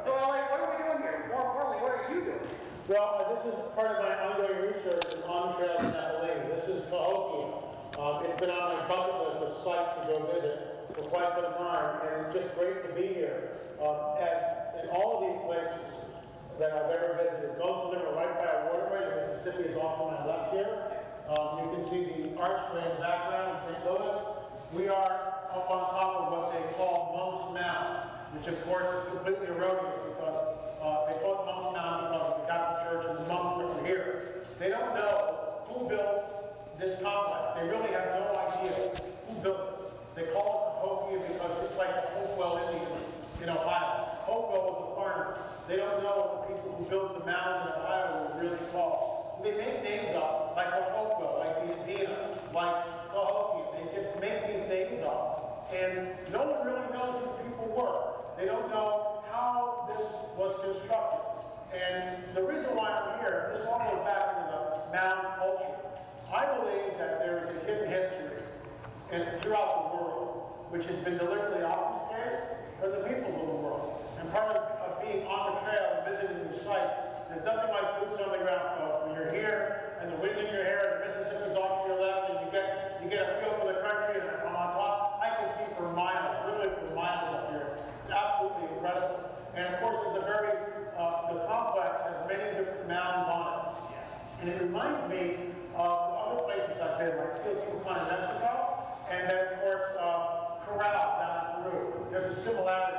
So Ellie, what are we doing here? More importantly, what are you doing? Well, this is part of my ongoing research on the trail in Appalachia. This is Cahokia. It's been on my bucket list of sites to go visit for quite some time, and just great to be here. As in all of these places that I've ever visited, most of them are right by a waterway. The Mississippi is off on my left here. You can see the archway in the background in St. Louis. We are up on top of what they call Mound, which of course is completely erroneous because they call it Mound because of the Catholic Church and the monks that were here. They don't know who built this complex. They really have no idea who built it. They call it Cahokia because it's like the Hopewell Indians in Ohio. They don't know the people who built the mounds in Ohio were really called. They make names up, like Ohoka, like the Indiana, like Cahokia. They just make these names up. And no one really knows who people were. They don't know how this was constructed. And the reason why I'm here, this all goes back into the mound culture. I believe that there is a hidden history throughout the world, which has been deliberately obfuscated for the people of the world. And part of being on the trail and visiting these sites, there's nothing like boots on the ground, folks. When you're here and the wind in your hair and the Mississippi's off to your left and you get a feel for the country and from on top, I can see for miles, really for miles up here. It's absolutely incredible. And of course, it's the complex has many different mounds on it. And it reminds me of other places I've been, like Teotihuacan in Mexico, and then of course, Corral down in Peru. There's a similarity.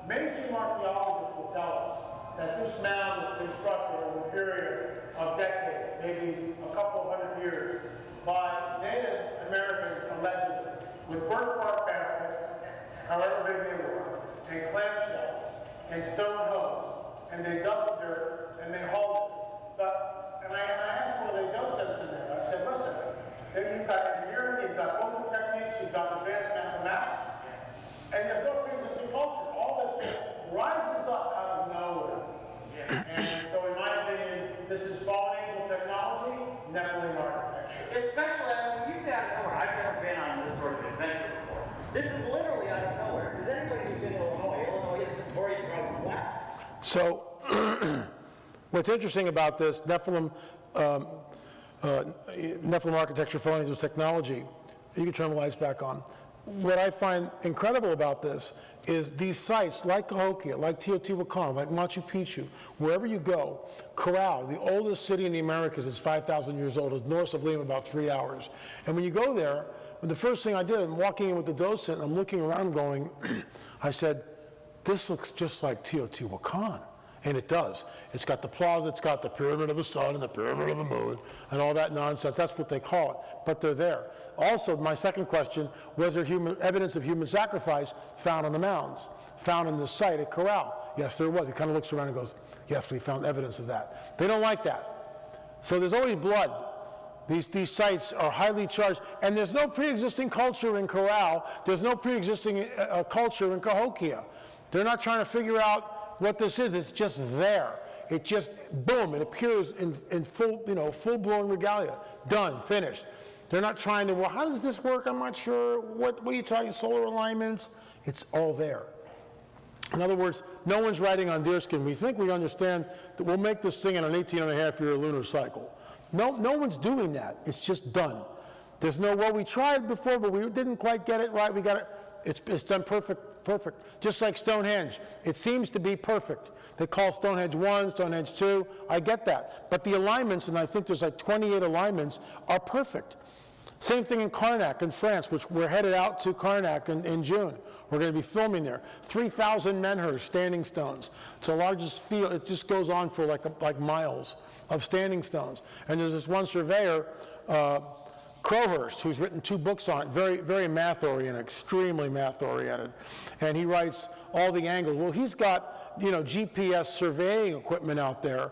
Mainstream archaeologists will tell us that this mound was constructed over a period of decades, maybe a couple of hundred years, by Native Americans allegedly, with birthmark baskets, however big they were, and clamshells, and stone hoes, and they dug the dirt, and they hauled it. And I asked one of the docents in there, I said, listen, you've got engineering, you've got local techniques, you've got advanced mathematics, and there's no pre-existing culture. All this rises up out of nowhere. And so in my opinion, this is fallen angel technology, Nephilim architecture. Especially, when you say out of nowhere, I've never been on this sort of adventure before. This is literally out of nowhere. Does anybody who's been to Illinois is notorious about flat? So, what's interesting about this Nephilim architecture, fallen angels technology, you can turn the lights back on. What I find incredible about this is these sites like Cahokia, like Teotihuacan, like Machu Picchu, wherever you go, Corral, the oldest city in the Americas, is 5,000 years old, it's north of Lima, about 3 hours. And when you go there, the first thing I did, I'm walking in with the docent, I'm looking around going, I said, this looks just like Teotihuacan. And it does. It's got the plaza, it's got the pyramid of the sun and the pyramid of the moon and all that nonsense. That's what they call it, but they're there. Also, my second question, was there evidence of human sacrifice found on the mounds, found in the site at Corral? Yes, there was. He kind of looks around and goes, yes, we found evidence of that. They don't like that. So there's always blood. These sites are highly charged, and there's no pre-existing culture in Corral. There's no pre-existing culture in Cahokia. They're not trying to figure out what this is. It's just there. It just, boom, it appears in full-blown regalia. Done, finished. They're not trying to, well, how does this work? I'm not sure. What are you talking, solar alignments? It's all there. In other words, no one's writing on deerskin. We think we understand that we'll make this thing in an 18-and-a-half-year lunar cycle. No one's doing that. It's just done. There's no, well, we tried before, but we didn't quite get it right. We got it. It's done perfect. Just like Stonehenge. It seems to be perfect. They call Stonehenge 1, Stonehenge 2. I get that. But the alignments, and I think there's like 28 alignments, are perfect. Same thing in Karnak in France, which we're headed out to Karnak in June. We're going to be filming there. 3,000 menhirs, standing stones. It's the largest field. It just goes on for like miles of standing stones. And there's this one surveyor, Crowhurst, who's written 2 books on it, very, very math-oriented, extremely math-oriented. And he writes all the angles. Well, he's got, GPS surveying equipment out there.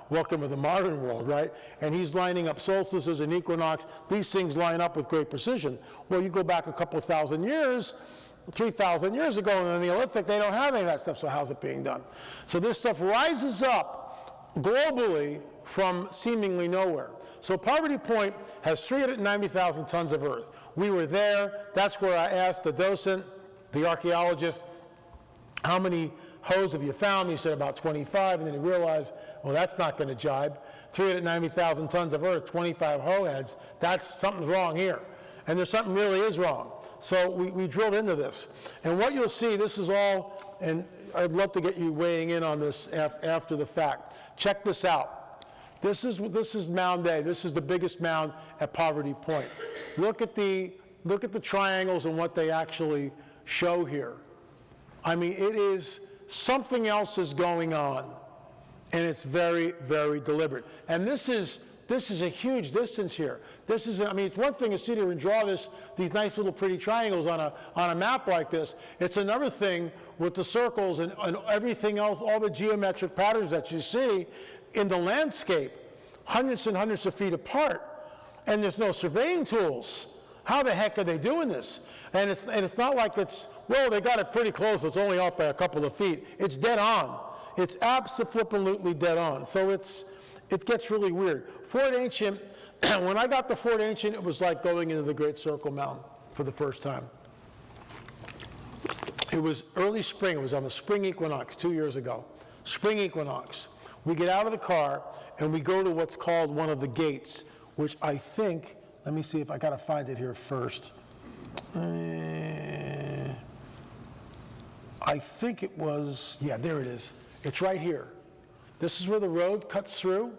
Welcome to the modern world, right? And he's lining up solstices and equinox. These things line up with great precision. Well, you go back a couple thousand years, 3,000 years ago, and in the Neolithic, they don't have any of that stuff, so how's it being done? So this stuff rises up globally from seemingly nowhere. So Poverty Point has 390,000 tons of earth. We were there. That's where I asked the docent, the archaeologist, how many hoes have you found? He said about 25, and then he realized, well, that's not going to jibe. 390,000 tons of earth, 25 hoe heads, something's wrong here. And there's something really is wrong. So we drilled into this. And what you'll see, this is all, and I'd love to get you weighing in on this after the fact. Check this out. This is Mound A. This is the biggest mound at Poverty Point. Look at the triangles and what they actually show here. I mean, it is, something else is going on, and it's very, very deliberate. And this is This is a huge distance here. This is, I mean, it's one thing to sit here and draw these nice little pretty triangles on a map like this. It's another thing with the circles and everything else, all the geometric patterns that you see in the landscape, hundreds and hundreds of feet apart, and there's no surveying tools. How the heck are they doing this? And it's not like well, they got it pretty close, it's only off by a couple of feet. It's dead on. It's absolutely dead on. So it gets really weird. Fort Ancient, when I got to Fort Ancient, it was like going into the Great Circle Mound for the first time. It was early spring. It was on the spring equinox 2 years ago. Spring equinox. We get out of the car and we go to what's called one of the gates, which I think, let me see if I got to find it here first. I think it was, yeah, there it is. It's right here. This is where the road cuts through.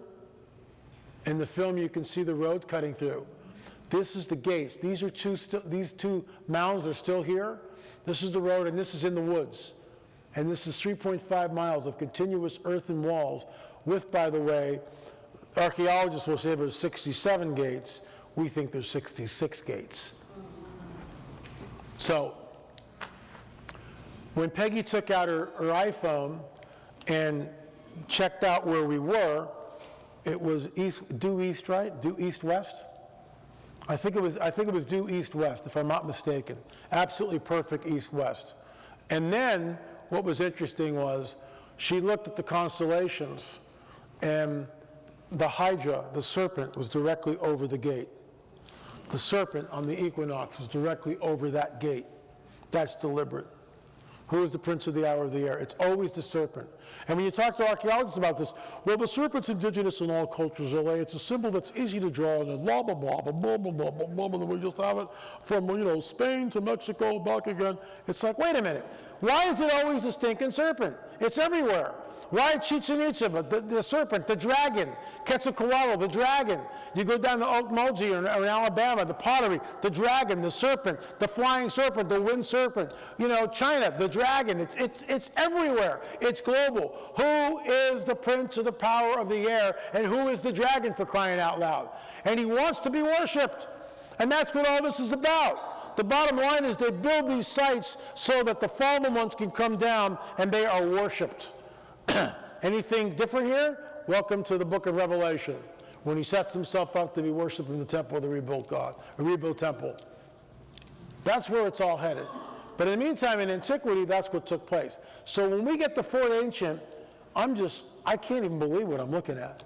In the film, you can see the road cutting through. This is the gates. these two mounds are still here. This is the road, and this is in the woods. And this is 3.5 miles of continuous earthen walls with, by the way, archaeologists will say there's 67 gates. We think there's 66 gates. So, when Peggy took out her iPhone and checked out where we were, it was due east, right? Due east-west? I think it was due east-west, if I'm not mistaken. Absolutely perfect east-west. And then, what was interesting was, she looked at the constellations, and the Hydra, the Serpent, was directly over the gate. The Serpent on the equinox was directly over that gate. That's deliberate. Who is the prince of the hour of the air? It's always the serpent. And when you talk to archaeologists about this, well, the serpent's indigenous in all cultures, LA. It's a symbol that's easy to draw, and blah, blah, blah, blah, blah, blah, blah, blah, blah. We just have it from, Spain to Mexico, back again. It's like, wait a minute. Why is it always the stinking serpent? It's everywhere. Why Chichen Itza, the serpent, the dragon, Quetzalcoatl, the dragon. You go down to Okmulgee or in Alabama, the pottery, the dragon, the serpent, the flying serpent, the wind serpent. China, the dragon. It's everywhere. It's global. Who is the prince of the power of the air, and who is the dragon, for crying out loud? And he wants to be worshipped. And that's what all this is about. The bottom line is they build these sites so that the fallen ones can come down and they are worshipped. Anything different here? Welcome to the book of Revelation, when he sets himself up to be worshipped in the temple of the rebuilt God, a rebuilt temple. That's where it's all headed. But in the meantime, in antiquity, that's what took place. So when we get to Fort Ancient, I can't even believe what I'm looking at.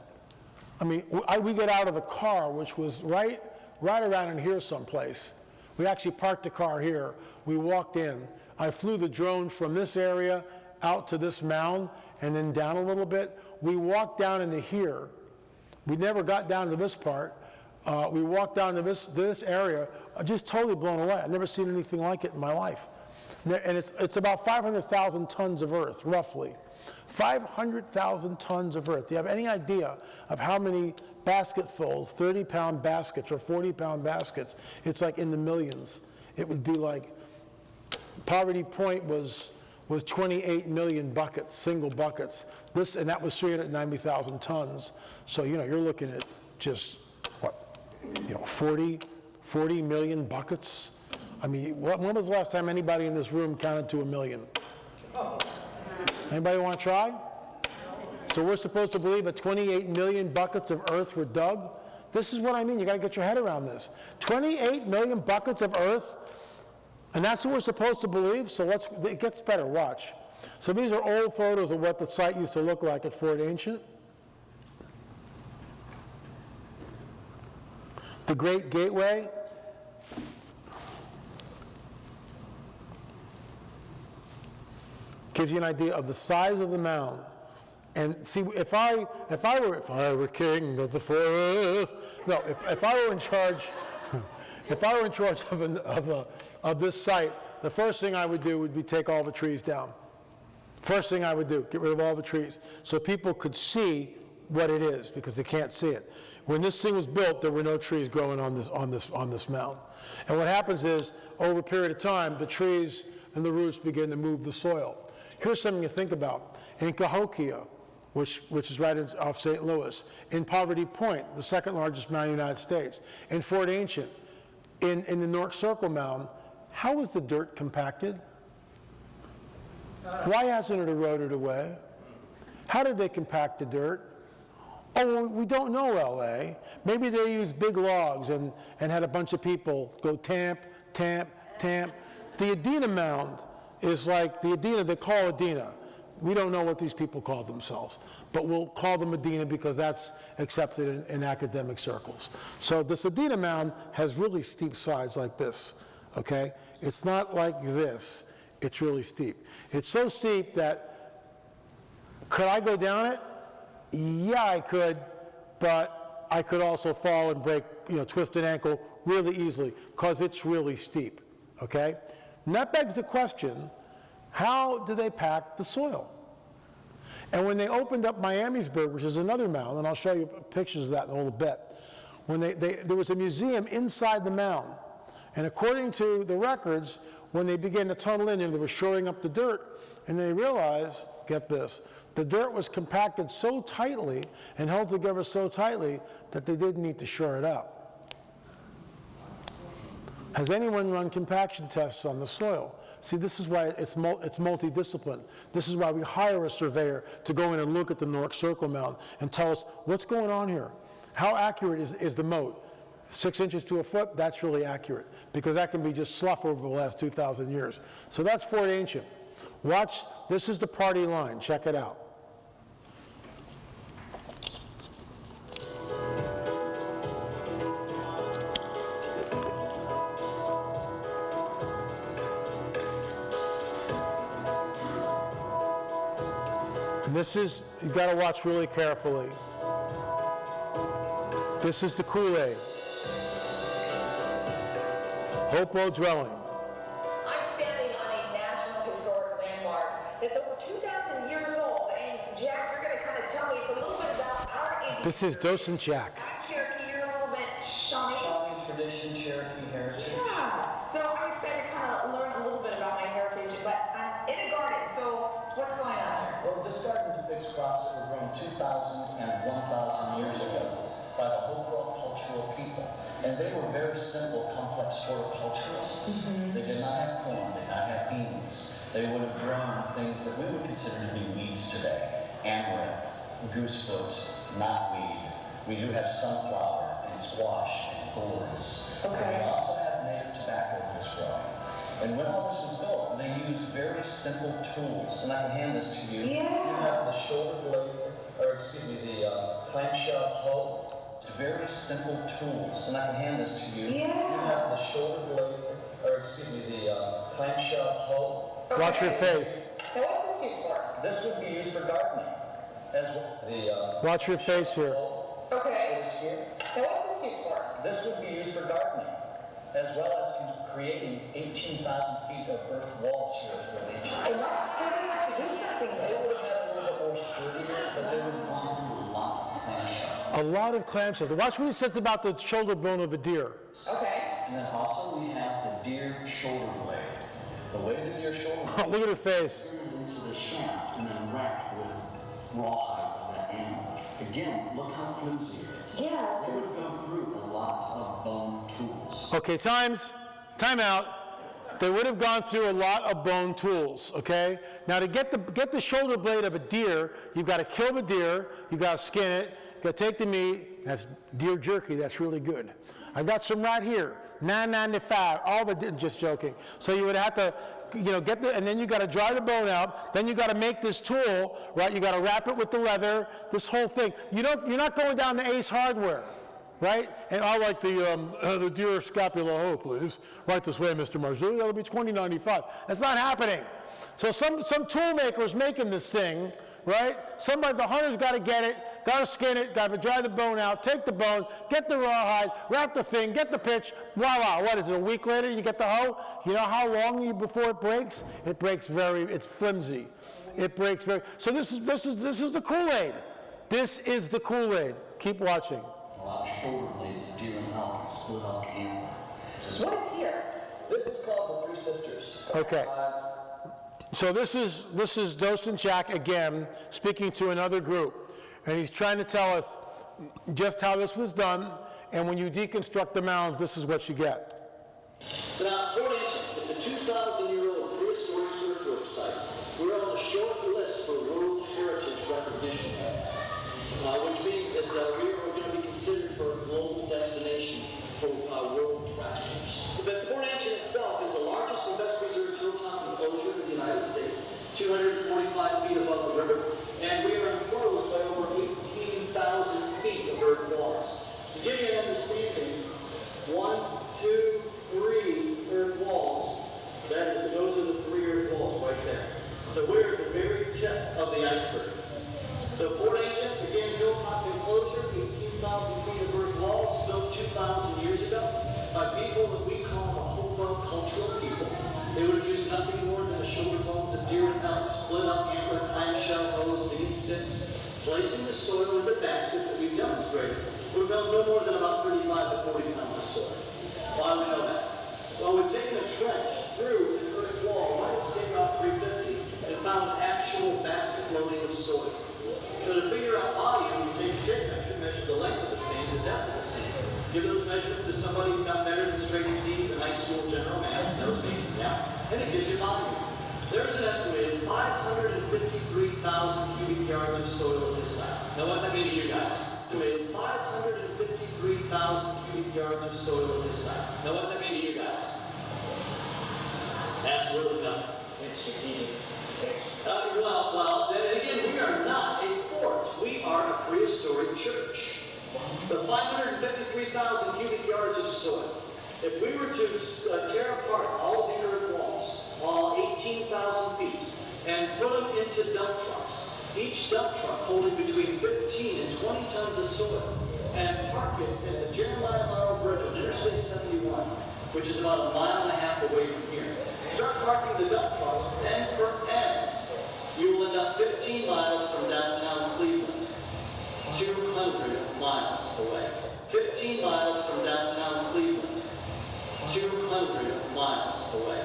I mean, we get out of the car, which was right around in here someplace. We actually parked the car here. We walked in. I flew the drone from this area out to this mound, and then down a little bit. We walked down into here. We never got down to this part. We walked down to this area, just totally blown away. I've never seen anything like it in my life. And it's about 500,000 tons of earth, roughly. 500,000 tons of earth. Do you have any idea of how many basketfuls, 30-pound baskets or 40-pound baskets? It's like in the millions. It would be like, Poverty Point was 28 million buckets, single buckets. And that was 390,000 tons. So, you're looking at just, 40 million buckets? I mean, when was the last time anybody in this room counted to 1 million? Anybody want to try? So we're supposed to believe that 28 million buckets of earth were dug? This is what I mean. You got to get your head around this. 28 million buckets of earth? And that's what we're supposed to believe? So it gets better, watch. So these are old photos of what the site used to look like at Fort Ancient. The Great Gateway. Gives you an idea of the size of the mound. And see, if I were king of the forest, no, if I were in charge, of this site, the first thing I would do would be take all the trees down. First thing I would do, get rid of all the trees, so people could see what it is, because they can't see it. When this thing was built, there were no trees growing on this mound. And what happens is, over a period of time, the trees and the roots begin to move the soil. Here's something to think about. In Cahokia, which is right off St. Louis, in Poverty Point, the second largest mound in the United States, in Fort Ancient, in the North Circle Mound. How was the dirt compacted? Why hasn't it eroded away? How did they compact the dirt? Oh, we don't know, LA. Maybe they used big logs and had a bunch of people go tamp, tamp, tamp. The Adena Mound is like the Adena, they call Adena. We don't know what these people call themselves, but we'll call them Adena because that's accepted in academic circles. So this Adena Mound has really steep sides like this, okay? It's not like this, it's really steep. It's so steep that, could I go down it? Yeah, I could, but I could also fall and break, twist an ankle really easily because it's really steep, okay? And that begs the question, how do they pack the soil? And when they opened up Miamisburg, which is another mound, and I'll show you pictures of that in a little bit, when there was a museum inside the mound, and according to the records, when they began to tunnel in, they were shoring up the dirt, and they realized, get this, the dirt was compacted so tightly and held together so tightly that they didn't need to shore it up. Has anyone run compaction tests on the soil? See, this is why it's multidiscipline. This is why we hire a surveyor to go in and look at the North Circle Mound and tell us what's going on here. How accurate is the moat? 6 inches to a foot, that's really accurate because that can be just slough over the last 2,000 years. So that's Fort Ancient. Watch, this is the party line, check it out. And this is, you've got to watch really carefully. This is the Kool-Aid. Hopewell dwelling. I'm standing on a National Historic Landmark that's over 2,000 years old, and Jack, you're going to kind of tell me it's a little bit about our Indian. This is Docent Jack. I'm Cherokee, you're a little bit Shawnee. Shawnee tradition, Cherokee heritage. Yeah, so I'm excited to kind of learn a little bit about my heritage, but I'm in a garden, so what's going on here? Well, this garden depicts crops that were grown 2,000 and 1,000 years ago by the Hopewell cultural people. And they were very simple, complex horticulturists. They did not have corn, did not have beans. They would have grown things that we would consider to be weeds today. Amaranth, goosefoot, knotweed. We do have sunflower and squash and gourds. Okay. And we also have native tobacco that is growing. And when all this was built, they used very simple tools. And I can hand this to you. Yeah. You have the shoulder blade, the clamshell hoe. Very simple tools, and I can hand this to you. Yeah. You have the shoulder blade, the clamshell hoe. Watch your face. Now what's this used for? This would be used for gardening, as well. Watch your face here. Okay. Is here. Now what's this used for? This would be used for gardening, as well as creating 18,000 feet of earth walls here for the ancient. I must have to do something They there. would have had a little bit more sturdier, but they would have gone through a lot of clamshell. A lot of clamshells. Watch what he says about the shoulder bone of a deer. Okay. And then also we have the deer shoulder blade. The way the deer shoulder blade Look at her face. turned into the shaft and then wrapped with rawhide of that animal. Again, look how flimsy it is. Yes, They would it's- go through a lot of bone tools. Okay, time out. They would have gone through a lot of bone tools, okay? Now to get the shoulder blade of a deer, you've got to kill the deer, you've got to skin it, you've got to take the meat, that's deer jerky, that's really good. I've got some right here, $9.95, all the, just joking. So you would have to, get and then you got to dry the bone out, then you got to make this tool, right? You got to wrap it with the leather, this whole thing. You're not going down to Ace Hardware. Right? And I like the deer scapula hoe, please. Right this way, Mr. Marzulli. That'll be $20.95. That's not happening. So some tool maker is making this thing, right? The hunter's got to get it, got to skin it, got to dry the bone out, take the bone, get the rawhide, wrap the thing, get the pitch. Voila! What is it? A week later, you get the hoe. You know how long before it breaks? It breaks it's flimsy. It breaks very. So this is the Kool-Aid. This is the Kool-Aid. Keep watching. A lot of shoulder blades of deer and elk, split elk antler. What is here? This is called the Three Sisters. Okay. So this is Docent Jack again, speaking to another group, and he's trying to tell us just how this was done, and when you deconstruct the mounds, this is what you get. So now, Fort Ancient, it's a 2,000-year-old prehistoric earthwork site. We're on the short list for World Heritage recognition, which means that we are going to be considered for a global destination for world treasures. But Fort Ancient itself is the largest and best preserved hilltop enclosure in the United States, 245 feet above the river, and we are enclosed by over 18,000 feet of earth walls. To give you an understanding, 1, 2, 3 earth walls. Those are the 3 earth walls right there. So we're at the very tip of the iceberg. So Fort Ancient, again, hilltop enclosure, 18,000 feet of earth walls, built 2,000 years ago by people that we call the hobo cultural people. They would have used nothing more than the shoulder bones of deer and elk, split up antler, clamshell hose, digging sticks, placing the soil in the baskets that we've demonstrated. We've built no more than about 35 to 40 pounds of soil. Why do we know that? Well, we've taken a trench through an earth wall, right at State Route 350, and found an actual basket loading of soil. So to figure out volume, you take a tape measure, measure the length of the sand, the depth of the sand. Give those measurements to somebody who got better than straight C's in high school general math, that was me, yeah, and it gives you volume. There's an estimated 553,000 cubic yards of soil at this site. Now what's that mean to you guys? Estimated 553,000 cubic yards of soil at this site. Now what's that mean to you guys? Absolutely nothing. It's strategic. Well, then again, we are not a fort. We are a prehistoric church. The 553,000 cubic yards of soil, if we were to tear apart all the earth walls, all 18,000 feet, and put them into dump trucks, each dump truck holding between 15 and 20 tons of soil, and park it at the Jeremiah Morrow Bridge on Interstate 71, which is about a mile and a half away from here. Start parking the dump trucks end for end. You will end up 15 miles from downtown Cleveland, 200 miles away. 15 miles from downtown Cleveland, 200 miles away.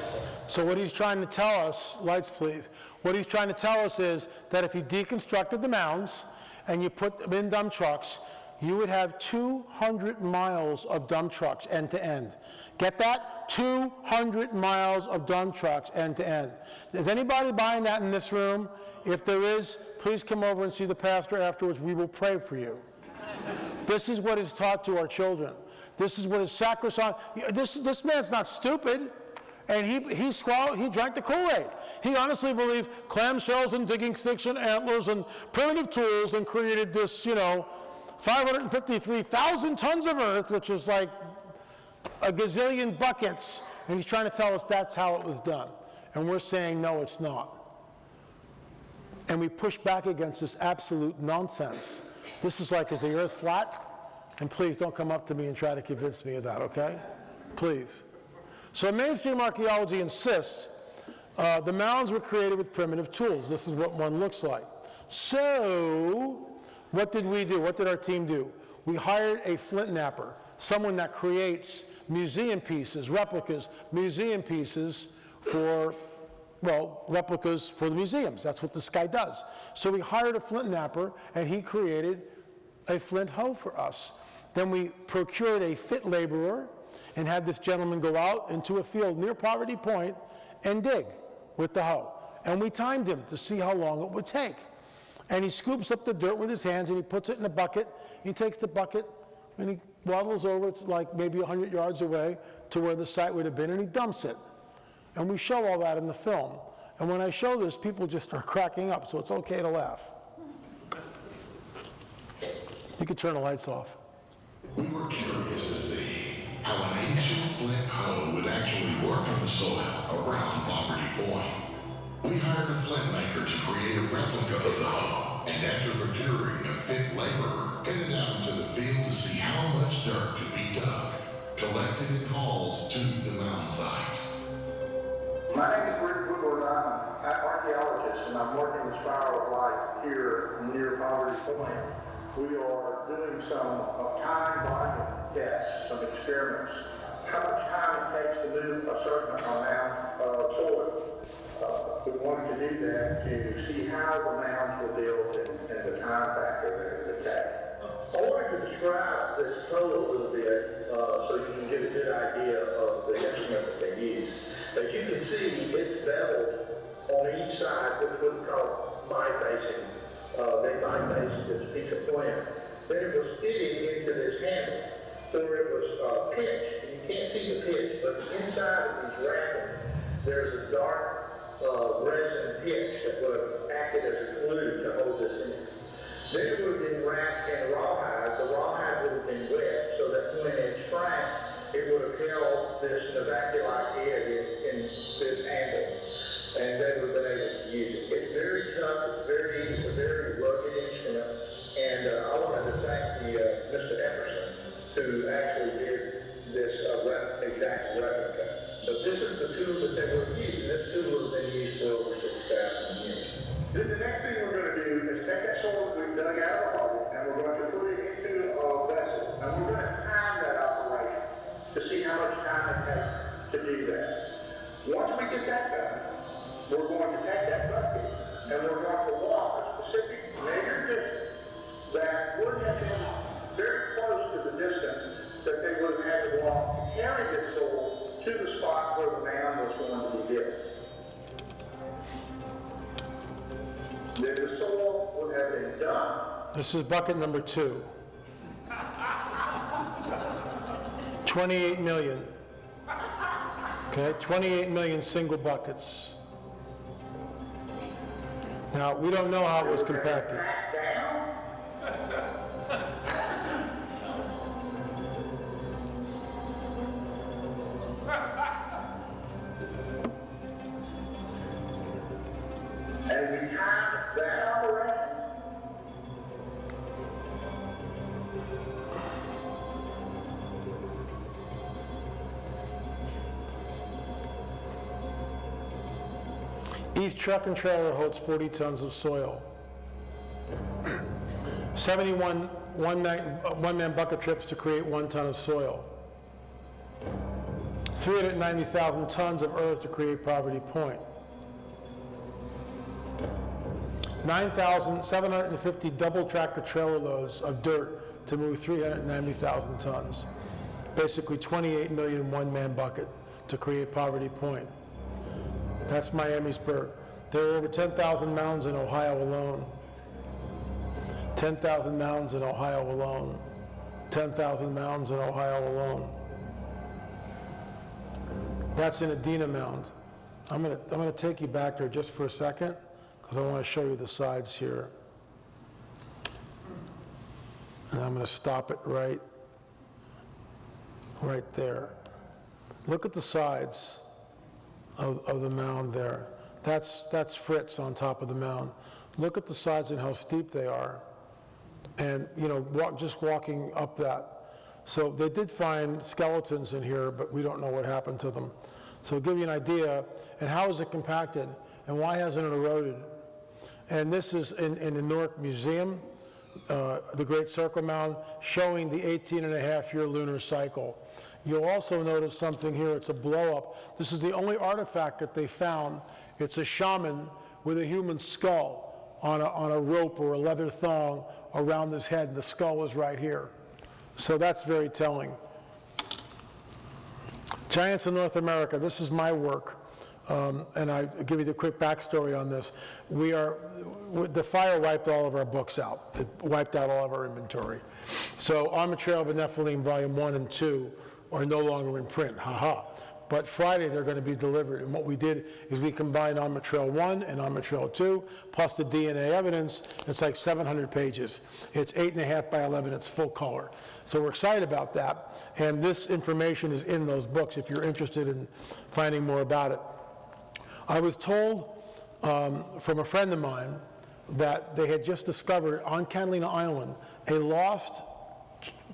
So what he's trying to tell us, lights please, what he's trying to tell us is that if you deconstructed the mounds and you put them in dump trucks, you would have 200 miles of dump trucks end to end. Get that? 200 miles of dump trucks end to end. Is anybody buying that in this room? If there is, please come over and see the pastor afterwards. We will pray for you. This is what is taught to our children. This is what is sacrosanct. This man's not stupid. And he drank the Kool-Aid. He honestly believed clamshells and digging sticks and antlers and primitive tools and created this, 553,000 tons of earth, which is like a gazillion buckets. And he's trying to tell us that's how it was done. And we're saying, no, it's not. And we push back against this absolute nonsense. This is like, is the earth flat? And please don't come up to me and try to convince me of that, okay? Please. So mainstream archaeology insists the mounds were created with primitive tools. This is what one looks like. So what did we do? What did our team do? We hired a flint knapper, someone that creates museum pieces, replicas, museum pieces for, replicas for the museums. That's what this guy does. So we hired a flint knapper, and he created a flint hoe for us. Then we procured a fit laborer and had this gentleman go out into a field near Poverty Point and dig with the hoe. And we timed him to see how long it would take. And he scoops up the dirt with his hands and he puts it in a bucket. He takes the bucket and he waddles over, it's like maybe 100 yards away to where the site would have been, and he dumps it. And we show all that in the film. And when I show this, people just start cracking up, so it's okay to laugh. You can turn the lights off. We were curious to see how an ancient flint hoe would actually work on the soil around Poverty Point. We hired a flint maker to create a replica of the hoe, and after procuring a fit laborer, headed out into the field to see how much dirt could be dug, collected and hauled to the mound site. My name is Woodward. I'm an archaeologist, and I'm working with Spiral of Light here near Poverty Point. We are doing some time volume tests, some experiments. How much time it takes to move a certain amount of soil. We wanted to do that to see how the mounds were built and the time factor that it I wanted to describe this total a little bit so you can get a good idea of the instrument that they use. As you can see, it's beveled on each side, which we call bi-facing. They bi-faced this piece of flint. Then it was fitted into this handle, where it was pinched. And you can't see the pitch, but inside of these wrappings, there's a dark resin pitch that would have acted as a glue to hold this in. Then it would have been wrapped in rawhide. The rawhide would have been wet, so that when it shrank, it would have held this navacula head in this handle, and they would have been able to use it. It's very tough, it's a very rugged instrument, and I wanted to thank Mr. Emerson, who actually did this exact replica. But this is the tool that they were using. This tool has been used for over 6,000 years. Then the next thing we're going to do is take that soil that we've dug out of the hole, and we're going to put it into a vessel, and we're going to time that operation to see how much time it takes to do that. Once we get that done, we're going to take that bucket, and we're going to walk a specific measured distance that would have been very close to the distance that they would have had to walk to carry this soil to the spot where the mound was going to be built. Then the soil would have been done. This is bucket number 2. 28 million. Okay, 28 million single buckets. Now, we don't know how it was compacted. Back down. And we timed that operation. Each truck and trailer holds 40 tons of soil. 71 one-man bucket trips to create 1 ton of soil. 390,000 tons of earth to create Poverty Point. 9,750 double tractor trailer loads of dirt to move 390,000 tons. Basically 28 million one-man bucket to create Poverty Point. That's Miamisburg. There are over 10,000 mounds in Ohio alone. 10,000 mounds in Ohio alone. 10,000 mounds in Ohio alone. That's in Adena Mound. I'm gonna take you back there just for a second because I want to show you the sides here. And I'm gonna stop it right there. Look at the sides of the mound there. That's Fritz on top of the mound. Look at the sides and how steep they are. And, you know, just walking up that. So they did find skeletons in here, but we don't know what happened to them. So it'll give you an idea. And how is it compacted? And why hasn't it eroded? And this is in the Newark Museum, the Great Circle Mound, showing the 18-and-a-half-year lunar cycle. You'll also notice something here, it's a blow-up. This is the only artifact that they found. It's a shaman with a human skull on a rope or a leather thong around his head, and the skull is right here. So that's very telling. Giants of North America, this is my work. And I give you the quick backstory on this. The fire wiped all of our books out. It wiped out all of our inventory. So On the Trail of the Nephilim, Volume 1 and 2 are no longer in print, haha. But Friday they're going to be delivered. And what we did is we combined On the Trail 1 and On the Trail 2, plus the DNA evidence. It's like 700 pages. It's 8.5 by 11, it's full color. So we're excited about that. And this information is in those books if you're interested in finding more about it. I was told from a friend of mine that they had just discovered on Catalina Island a lost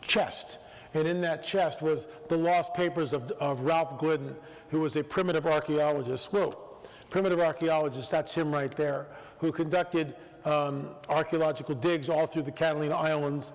chest. And in that chest was the lost papers of Ralph Glidden, who was a primitive archaeologist. Whoa, primitive archaeologist, that's him right there, who conducted archaeological digs all through the Catalina Islands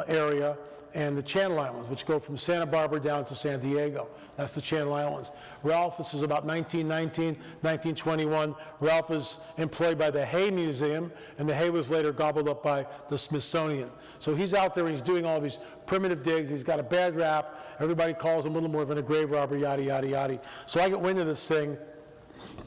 area and the Channel Islands, which go from Santa Barbara down to San Diego. That's the Channel Islands. Ralph, this is about 1919, 1921. Ralph is employed by the Hay Museum, and the hay was later gobbled up by the Smithsonian. So he's out there and he's doing all these primitive digs. He's got a bad rap. Everybody calls him Little More than a grave robber, yada, yada, yada. So I get wind of this thing,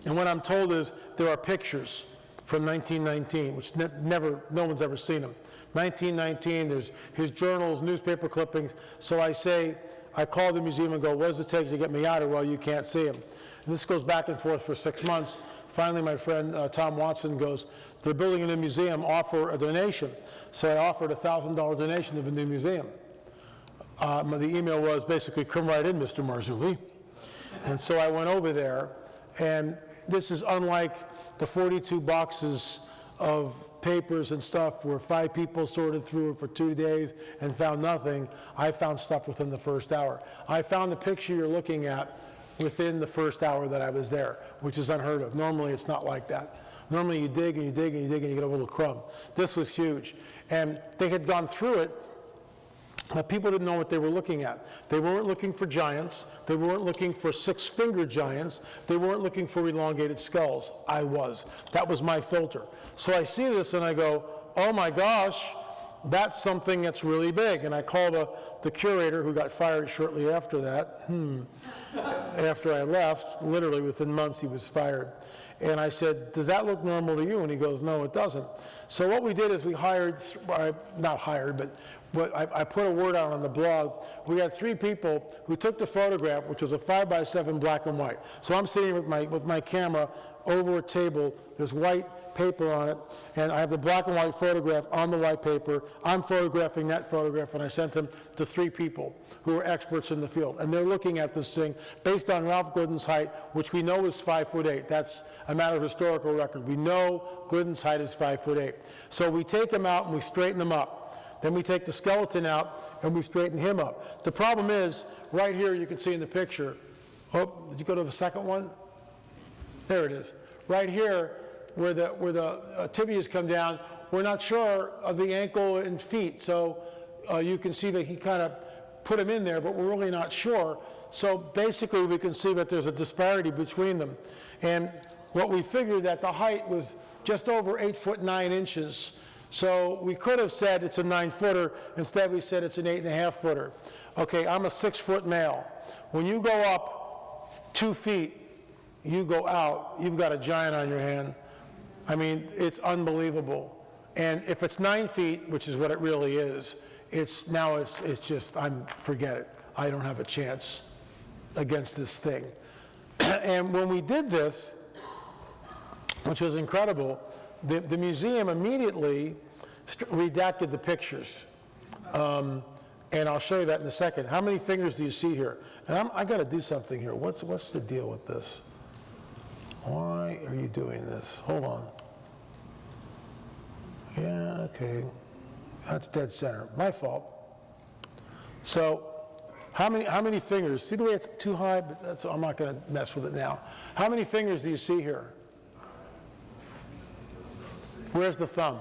and what I'm told is there are pictures from 1919, which no one's ever seen them. 1919, there's his journals, newspaper clippings. So I call the museum and go, what does it take to get me out of here? Well, you can't see him. And this goes back and forth for 6 months. Finally, my friend Tom Watson goes, they're building a new museum, offer a donation. So I offered a $1,000 donation to the new museum. The email was basically, come right in, Mr. Marzulli. And so I went over there, and this is unlike the 42 boxes of papers and stuff where 5 people sorted through it for 2 days and found nothing. I found stuff within the first hour. I found the picture you're looking at within the first hour that I was there, which is unheard of. Normally it's not like that. Normally you dig and you dig and you dig and you get a little crumb. This was huge. And they had gone through it, but people didn't know what they were looking at. They weren't looking for giants. They weren't looking for 6-fingered giants. They weren't looking for elongated skulls. I was. That was my filter. So I see this and I go, oh my gosh, that's something that's really big. And I call the curator, who got fired shortly after that. After I left, literally within months he was fired. And I said, does that look normal to you? And he goes, no, it doesn't. So what we did is we I put a word out on the blog. We had 3 people who took the photograph, which was a 5x7 black and white. So I'm sitting with my camera over a table. There's white paper on it, and I have the black and white photograph on the white paper. I'm photographing that photograph, and I sent them to 3 people who are experts in the field. And they're looking at this thing based on Ralph Gooden's height, which we know is 5'8". That's a matter of historical record. We know Gooden's height is 5'8". So we take him out and we straighten him up. Then we take the skeleton out and we straighten him up. The problem is, right here you can see in the picture, oh, did you go to the second one? There it is. Right here, where the tibias come down, we're not sure of the ankle and feet. So you can see that he kind of put them in there, but we're really not sure. So basically we can see that there's a disparity between them. And what we figured that the height was just over 8 foot 9 inches. So we could have said it's a 9-footer. Instead we said it's an 8.5-footer. Okay, I'm a 6-foot male. When you go up 2 feet, you go out, you've got a giant on your hand. I mean, it's unbelievable. And if it's 9 feet, which is what it really is, it's just, forget it. I don't have a chance against this thing. And when we did this, which was incredible, the museum immediately redacted the pictures. And I'll show you that in a second. How many fingers do you see here? And I got to do something here. What's the deal with this? Why are you doing this? Hold on. Yeah, okay. That's dead center. My fault. So, how many fingers? See the way it's too high? But I'm not going to mess with it now. How many fingers do you see here? Where's the thumb?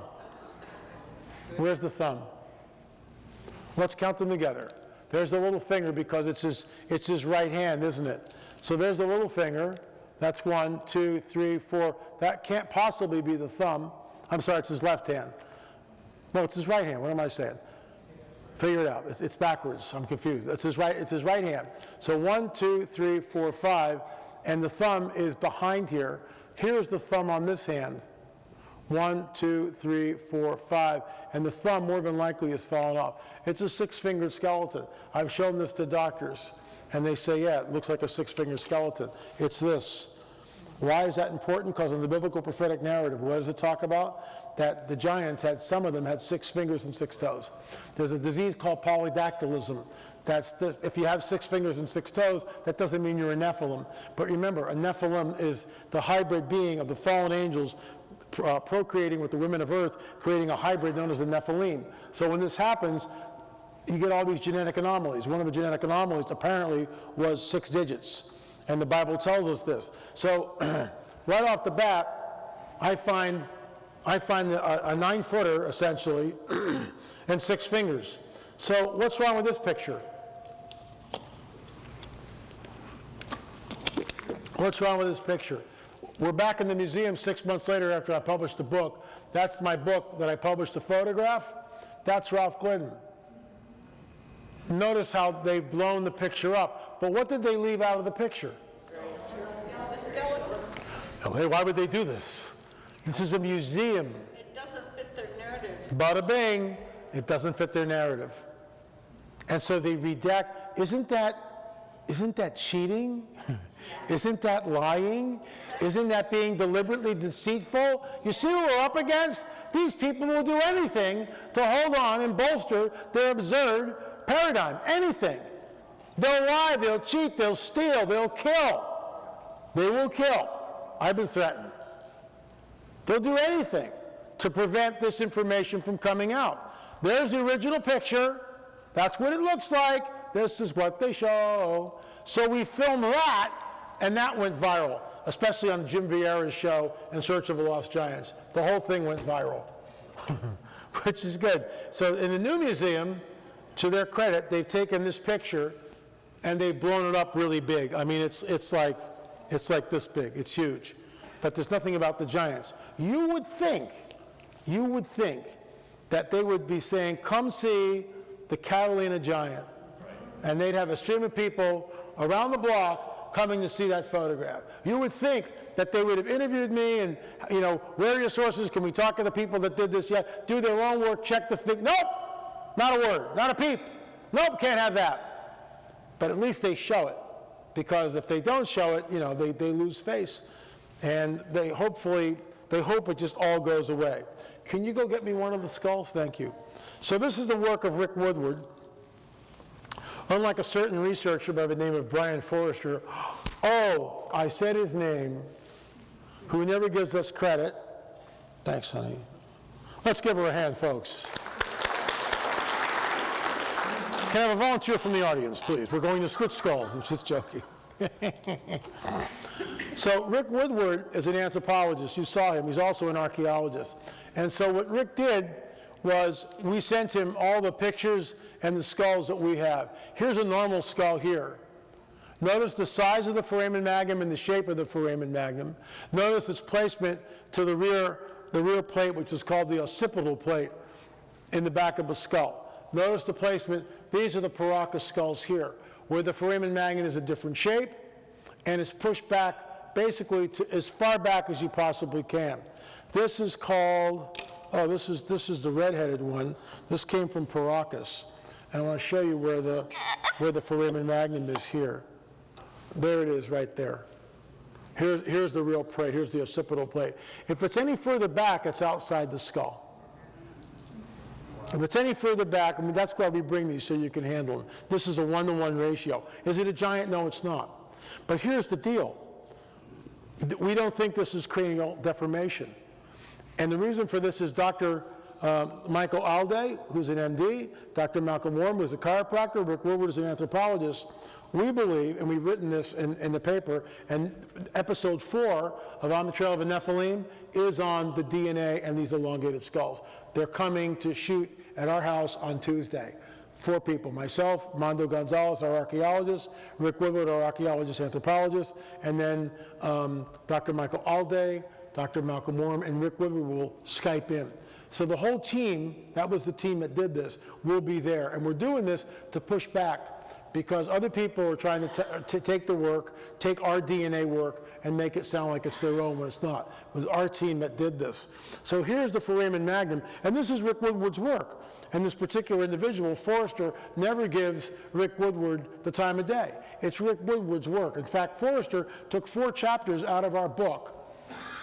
Where's the thumb? Let's count them together. There's the little finger because it's his right hand, isn't it? So there's the little finger. That's 1, 2, 3, 4. That can't possibly be the thumb. I'm sorry, it's his left hand. No, it's his right hand. What am I saying? Figure it out. It's backwards. I'm confused. It's his right hand. So 1, 2, 3, 4, 5, and the thumb is behind here. Here's the thumb on this hand. 1, 2, 3, 4, 5, and the thumb more than likely has fallen off. It's a 6-fingered skeleton. I've shown this to doctors, and they say, yeah, it looks like a 6-fingered skeleton. It's this. Why is that important? Because in the biblical prophetic narrative, what does it talk about? That the giants some of them had 6 fingers and 6 toes. There's a disease called polydactylism. If you have 6 fingers and 6 toes, that doesn't mean you're a Nephilim. But remember, a Nephilim is the hybrid being of the fallen angels procreating with the women of earth, creating a hybrid known as the Nephilim. So when this happens, you get all these genetic anomalies. One of the genetic anomalies apparently was 6 digits. And the Bible tells us this. So right off the bat, I find a 9-footer essentially and 6 fingers. So what's wrong with this picture? What's wrong with this picture? We're back in the museum 6 months later after I published the book. That's my book that I published a photograph. That's Ralph Glidden. Notice how they've blown the picture up. But what did they leave out of the picture? Oh, hey, why would they do this? This is a museum. It doesn't fit their narrative. Bada bing, it doesn't fit their narrative. And so they redact. Isn't that cheating? Isn't that lying? Isn't that being deliberately deceitful? You see what we're up against? These people will do anything to hold on and bolster their absurd paradigm. Anything. They'll lie, they'll cheat, they'll steal, they'll kill. They will kill. I've been threatened. They'll do anything to prevent this information from coming out. There's the original picture. That's what it looks like. This is what they show. So we filmed that, and that went viral, especially on Jim Vieira's show, In Search of the Lost Giants. The whole thing went viral, which is good. So in the new museum, to their credit, they've taken this picture and they've blown it up really big. I mean, it's like this big. It's huge. But there's nothing about the giants. You would think that they would be saying, come see the Catalina giant. And they'd have a stream of people around the block coming to see that photograph. You would think that they would have interviewed me and, where are your sources? Can we talk to the people that did this yet? Do their own work, check the thing. Nope, not a word, not a peep. Nope, can't have that. But at least they show it. Because if they don't show it, they lose face. And they hope it just all goes away. Can you go get me one of the skulls? Thank you. So this is the work of Rick Woodward. Unlike a certain researcher by the name of Brian Forrester, oh, I said his name, who never gives us credit. Thanks, honey. Let's give her a hand, folks. Can I have a volunteer from the audience, please? We're going to switch skulls. I'm just joking. So Rick Woodward is an anthropologist. You saw him. He's also an archaeologist. And so what Rick did was we sent him all the pictures and the skulls that we have. Here's a normal skull here. Notice the size of the Foramen Magnum and the shape of the Foramen Magnum. Notice its placement to the rear plate, which is called the occipital plate in the back of the skull. Notice the placement. These are the Paracas skulls here, where the Foramen Magnum is a different shape and it's pushed back basically to as far back as you possibly can. This is called, this is the red-headed one. This came from Paracas. And I want to show you where the Foramen Magnum is here. There it is right there. Here's the real plate. Here's the occipital plate. If it's any further back, it's outside the skull. If it's any further back, that's why we bring these so you can handle them. This is a 1-to-1 ratio. Is it a giant? No, it's not. But here's the deal. We don't think this is cranial deformation. And the reason for this is Dr. Michael Alday, who's an MD, Dr. Malcolm Warren, who's a chiropractor, Rick Woodward is an anthropologist. We believe, and we've written this in the paper, and episode 4 of On the Trail of a Nephilim is on the DNA and these elongated skulls. They're coming to shoot at our house on Tuesday. 4 people, myself, Mondo Gonzalez, our archaeologist, Rick Woodward, our archaeologist, anthropologist, and then Dr. Michael Alday, Dr. Malcolm Warren, and Rick Woodward will Skype in. So the whole team, that was the team that did this, will be there. And we're doing this to push back because other people are trying to take the work, take our DNA work, and make it sound like it's their own when it's not. It was our team that did this. So here's the Foramen Magnum, and this is Rick Woodward's work. And this particular individual, Forrester, never gives Rick Woodward the time of day. It's Rick Woodward's work. In fact, Forrester took 4 chapters out of our book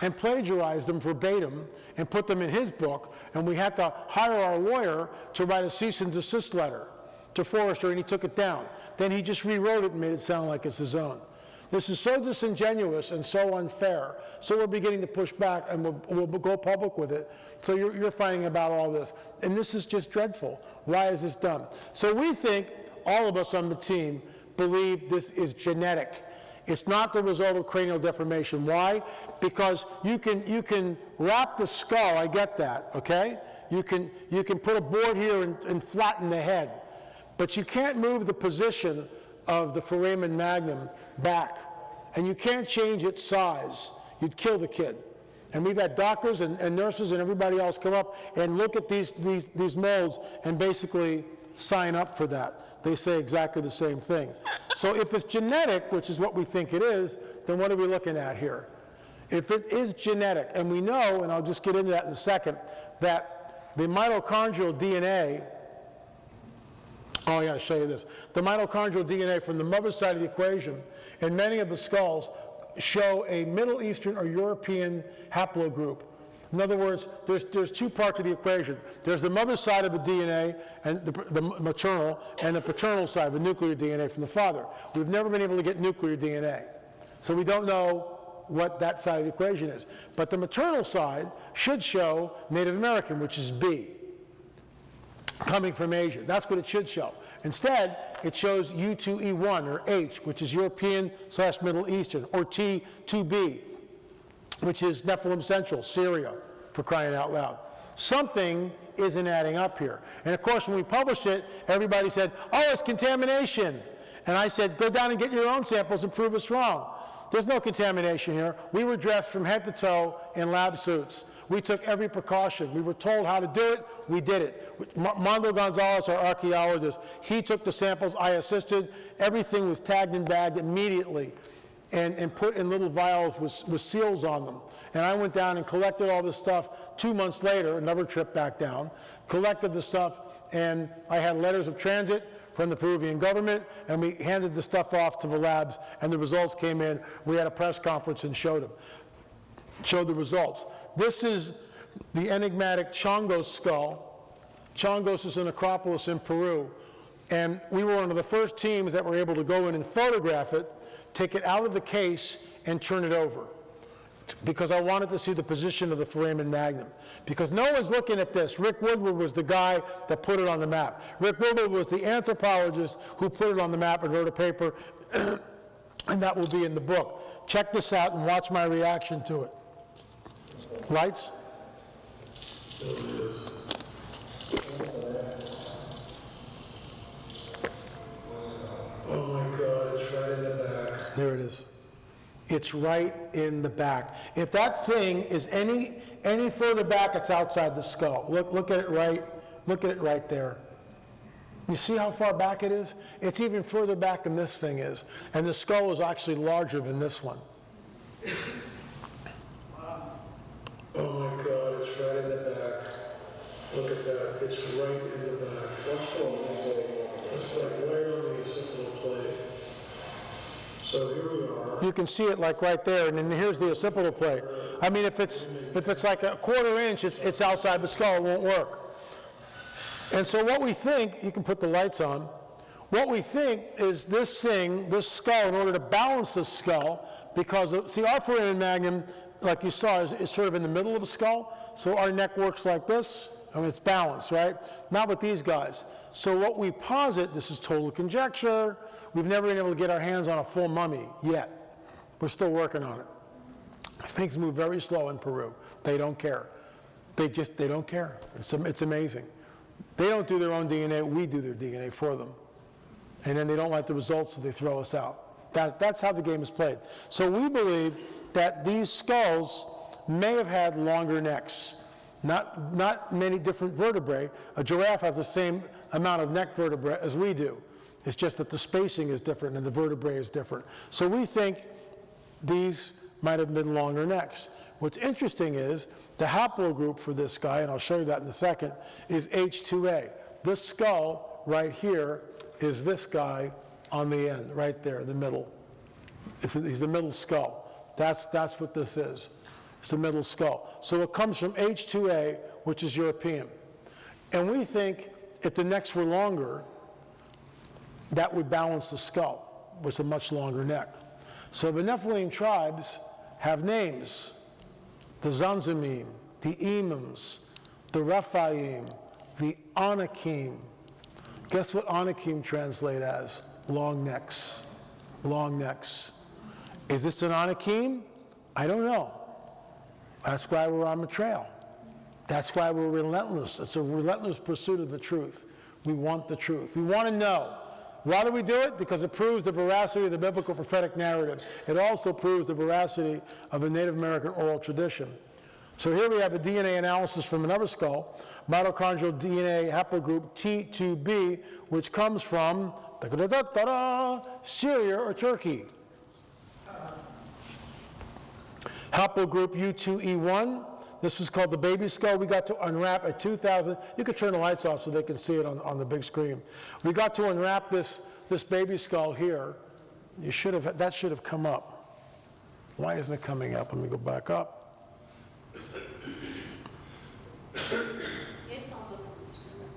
and plagiarized them verbatim and put them in his book, and we had to hire our lawyer to write a cease and desist letter to Forrester, and he took it down. Then he just rewrote it and made it sound like it's his own. This is so disingenuous and so unfair. So we're beginning to push back, and we'll go public with it. So you're finding about all this. And this is just dreadful. Why is this done? So we think, all of us on the team, believe this is genetic. It's not the result of cranial deformation. Why? Because you can wrap the skull, I get that, okay? You can put a board here and flatten the head. But you can't move the position of the foramen magnum back, and you can't change its size. You'd kill the kid. And we've had doctors and nurses and everybody else come up and look at these molds and basically sign up for that. They say exactly the same thing. So if it's genetic, which is what we think it is, then what are we looking at here? If it is genetic, and we know, and I'll just get into that in a second, that the mitochondrial DNA, oh, I gotta show you this. The mitochondrial DNA from the mother's side of the equation, and many of the skulls show a Middle Eastern or European haplogroup. In other words, there's two parts of the equation. There's the mother's side of the DNA, and the maternal, and the paternal side, the nuclear DNA from the father. We've never been able to get nuclear DNA. So we don't know what that side of the equation is. But the maternal side should show Native American, which is B, coming from Asia. That's what it should show. Instead, it shows U2E1, or H, which is European/Middle Eastern, or T2B, which is Nephilim Central, Syria, for crying out loud. Something isn't adding up here. And of course, when we published it, everybody said, oh, it's contamination. And I said, go down and get your own samples and prove us wrong. There's no contamination here. We were dressed from head to toe in lab suits. We took every precaution. We were told how to do it. We did it. Mondo Gonzalez, our archaeologist, he took the samples. I assisted. Everything was tagged and bagged immediately and put in little vials with seals on them. And I went down and collected all this stuff. 2 months later, another trip back down, collected the stuff, and I had letters of transit from the Peruvian government, and we handed the stuff off to the labs, and the results came in. We had a press conference and showed the results. This is the enigmatic Chongos skull. Chongos is an necropolis in Peru, and we were one of the first teams that were able to go in and photograph it, take it out of the case, and turn it over, because I wanted to see the position of the Foramen Magnum. Because no one's looking at this. Rick Woodward was the guy that put it on the map. Rick Woodward was the anthropologist who put it on the map and wrote a paper, and that will be in the book. Check this out and watch my reaction to it. Lights? Oh my God, it's right in the back. There it is. It's right in the back. If that thing is any further back, it's outside the skull. Look at it right there. You see how far back it is? It's even further back than this thing is. And the skull is actually larger than this one. Oh my God, it's right in the back. Look at that, it's right in the back. What's going on? It's like right on the occipital plate. So here we are. You can see it like right there, and then here's the occipital plate. I mean, if it's like a quarter inch, it's outside the skull, it won't work. And so what we think, you can put the lights on, what we think is this skull, in order to balance the skull, because, see, our foramen magnum, like you saw, is sort of in the middle of the skull, so our neck works like this. I mean, it's balanced, right? Not with these guys. So what we posit, this is total conjecture, we've never been able to get our hands on a full mummy yet. We're still working on it. Things move very slow in Peru. They don't care. They don't care. It's amazing. They don't do their own DNA, we do their DNA for them. And then they don't like the results, so they throw us out. That's how the game is played. So we believe that these skulls may have had longer necks. Not many different vertebrae. A giraffe has the same amount of neck vertebrae as we do. It's just that the spacing is different and the vertebrae is different. So we think these might have been longer necks. What's interesting is the haplogroup for this guy, and I'll show you that in a second, is H2A. This skull right here is this guy on the end, right there, the middle. He's the middle skull. That's what this is. It's the middle skull. So it comes from H2A, which is European. And we think if the necks were longer, that would balance the skull with a much longer neck. So the Nephilim tribes have names. The Zanzamim, the Imams, the Rephaim, the Anakim. Guess what Anakim translate as? Long necks. Long necks. Is this an Anakim? I don't know. That's why we're on the trail. That's why we're relentless. It's a relentless pursuit of the truth. We want the truth. We want to know. Why do we do it? Because it proves the veracity of the biblical prophetic narrative. It also proves the veracity of the Native American oral tradition. So here we have a DNA analysis from another skull, mitochondrial DNA haplogroup T2b, which comes from Syria or Turkey. Haplogroup U2E1. This was called the baby skull. We got to unwrap at 2000. You could turn the lights off so they can see it on the big screen. We got to unwrap this baby skull here. That should have come up. Why isn't it coming up? Let me go back up. It's on the screen.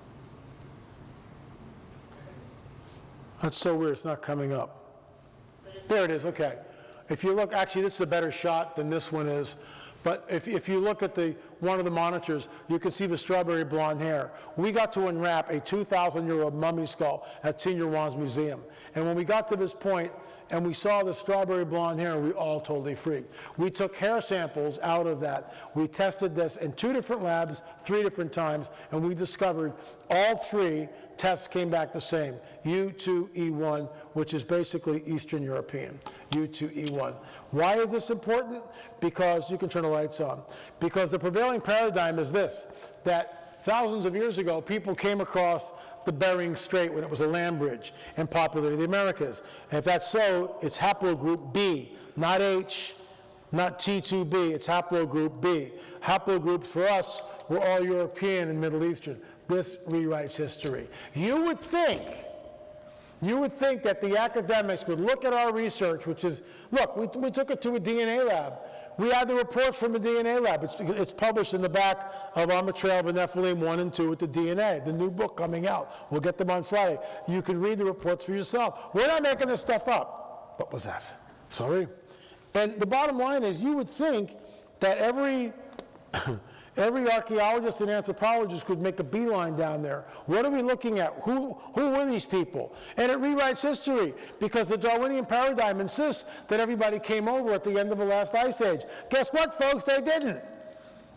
That's so weird. It's not coming up. There it is. Okay. If you look, actually, this is a better shot than this one is. But if you look at one of the monitors, you can see the strawberry blonde hair. We got to unwrap a 2,000-year-old mummy skull at Senior Wands Museum. And when we got to this point and we saw the strawberry blonde hair, we all totally freaked. We took hair samples out of that. We tested this in 2 different labs, 3 different times, and we discovered all 3 tests came back the same, U2E1, which is basically Eastern European, U2E1. Why is this important? Because, you can turn the lights on, because the prevailing paradigm is this, that thousands of years ago, people came across the Bering Strait when it was a land bridge and populated the Americas. And if that's so, it's haplogroup B, not H, not T2B, it's haplogroup B. Haplogroups for us were all European and Middle Eastern. This rewrites history. You would think that the academics would look at our research, which is, look, we took it to a DNA lab. We have the reports from the DNA lab. It's published in the back of On the Trail of the Nephilim 1 and 2 with the DNA, the new book coming out. We'll get them on Friday. You can read the reports for yourself. We're not making this stuff up. What was that? Sorry. And the bottom line is, you would think that every archaeologist and anthropologist could make a beeline down there. What are we looking at? Who were these people? And it rewrites history, because the Darwinian paradigm insists that everybody came over at the end of the last ice age. Guess what, folks? They didn't.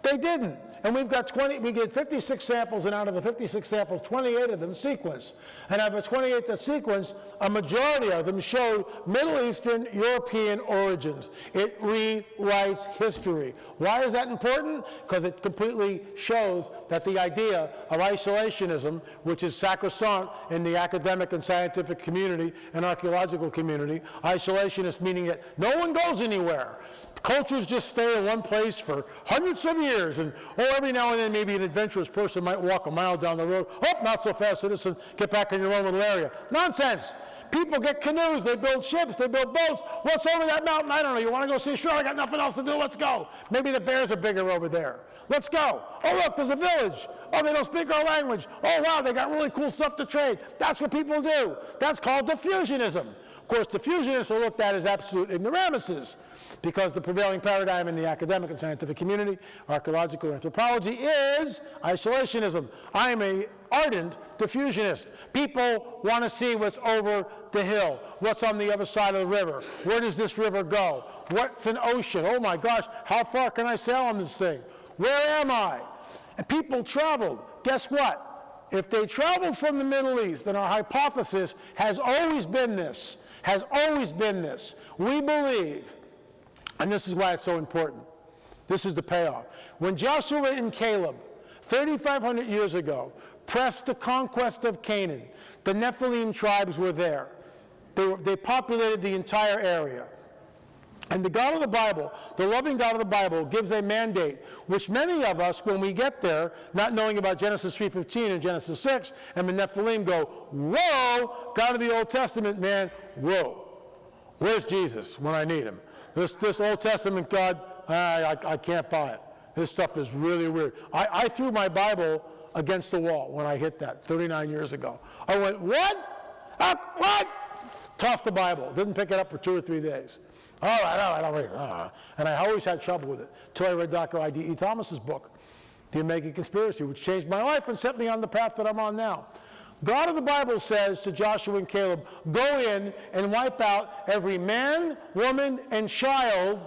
They didn't. And we get 56 samples, and out of the 56 samples, 28 of them sequenced. And out of the 28 that sequenced, a majority of them showed Middle Eastern, European origins. It rewrites history. Why is that important? Because it completely shows that the idea of isolationism, which is sacrosanct in the academic and scientific community and archaeological community, isolationist meaning that no one goes anywhere. Cultures just stay in one place for hundreds of years, and every now and then maybe an adventurous person might walk a mile down the road. Oh, not so fast, citizen, get back in your own little area. Nonsense. People get canoes, they build ships, they build boats. What's over that mountain? I don't know. You want to go see? Sure, I got nothing else to do. Let's go. Maybe the bears are bigger over there. Let's go. Oh, look, there's a village. Oh, they don't speak our language. Oh, wow, they got really cool stuff to trade. That's what people do. That's called diffusionism. Of course, diffusionists are looked at as absolute ignoramuses, because the prevailing paradigm in the academic and scientific community, archaeological anthropology, is isolationism. I am an ardent diffusionist. People want to see what's over the hill, what's on the other side of the river. Where does this river go? What's an ocean? Oh my gosh, how far can I sail on this thing? Where am I? And people traveled. Guess what? If they traveled from the Middle East, then our hypothesis has always been this, we believe, and this is why it's so important. This is the payoff. When Joshua and Caleb, 3,500 years ago, pressed the conquest of Canaan, the Nephilim tribes were there. They populated the entire area. And the God of the Bible, the loving God of the Bible, gives a mandate, which many of us, when we get there, not knowing about Genesis 3:15 and Genesis 6, and the Nephilim go, whoa, God of the Old Testament, man, whoa. Where's Jesus when I need him? This Old Testament God, I can't buy it. This stuff is really weird. I threw my Bible against the wall when I hit that 39 years ago. I went, what? What? Tossed the Bible. Didn't pick it up for 2 or 3 days. All right, I'll read it. And I always had trouble with it, till I read Dr. I.D.E. Thomas's book, The Omega Conspiracy, which changed my life and set me on the path that I'm on now. God of the Bible says to Joshua and Caleb, go in and wipe out every man, woman, and child,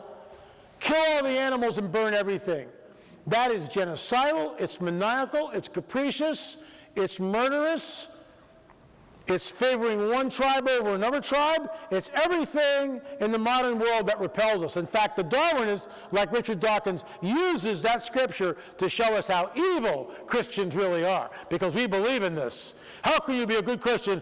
kill all the animals and burn everything. That is genocidal, it's maniacal, it's capricious, it's murderous, It's favoring one tribe over another tribe. It's everything in the modern world that repels us. In fact, the Darwinists, like Richard Dawkins, uses that scripture to show us how evil Christians really are, because we believe in this. How can you be a good Christian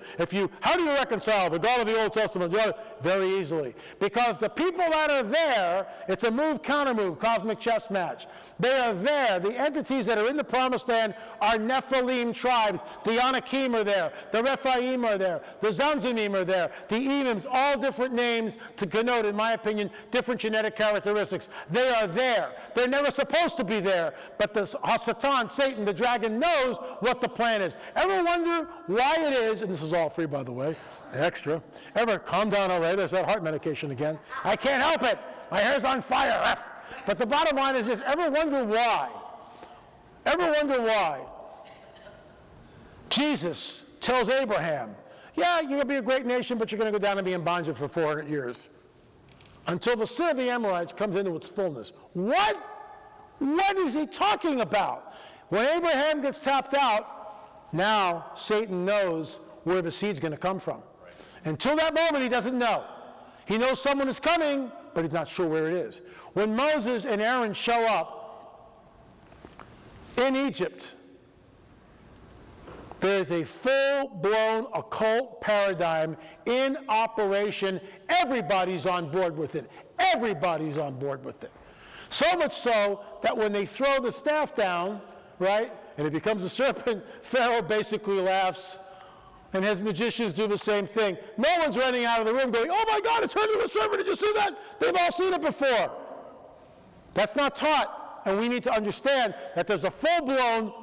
how do you reconcile the God of the Old Testament? Very easily. Because the people that are there, it's a move-counter-move, cosmic chess match. They are there. The entities that are in the Promised Land are Nephilim tribes. The Anakim are there. The Rephaim are there. The Zanzanim are there. The Emims, all different names to connote, in my opinion, different genetic characteristics. They are there. They're never supposed to be there. But the Satan, the dragon, knows what the plan is. Ever wonder why it is, and this is all free, by the way, extra. Calm down already, there's that heart medication again. I can't help it. My hair's on fire. F. But the bottom line is this, ever wonder why Jesus tells Abraham, yeah, you're going to be a great nation, but you're going to go down and be in bondage for 400 years. Until the sin of the Amorites comes into its fullness. What is he talking about? When Abraham gets tapped out, now Satan knows where the seed's going to come from. Until that moment, he doesn't know. He knows someone is coming, but he's not sure where it is. When Moses and Aaron show up in Egypt, there is a full-blown occult paradigm in operation. Everybody's on board with it. Everybody's on board with it. So much so that when they throw the staff down, right, and it becomes a serpent, Pharaoh basically laughs, and his magicians do the same thing. No one's running out of the room going, oh my God, it's turned into a serpent, did you see that? They've all seen it before. That's not taught, and we need to understand that there's a full-blown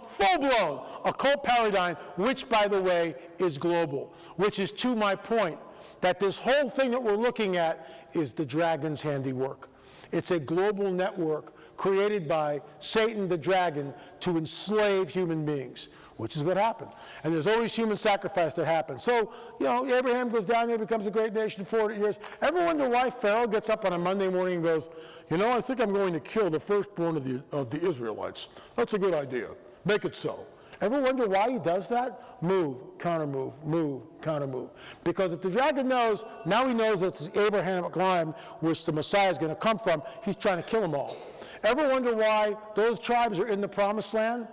occult paradigm, which, by the way, is global, which is to my point, that this whole thing that we're looking at is the dragon's handiwork. It's a global network created by Satan the dragon to enslave human beings, which is what happened. And there's always human sacrifice that happens. So, Abraham goes down there, becomes a great nation, 400 years. Ever wonder why Pharaoh gets up on a Monday morning and goes, I think I'm going to kill the firstborn of the Israelites. That's a good idea. Make it so. Ever wonder why he does that? Move, counter-move, move, counter-move. Because if the dragon knows, now he knows that it's the Abrahamic line which the Messiah is going to come from, he's trying to kill them all. Ever wonder why those tribes are in the Promised Land?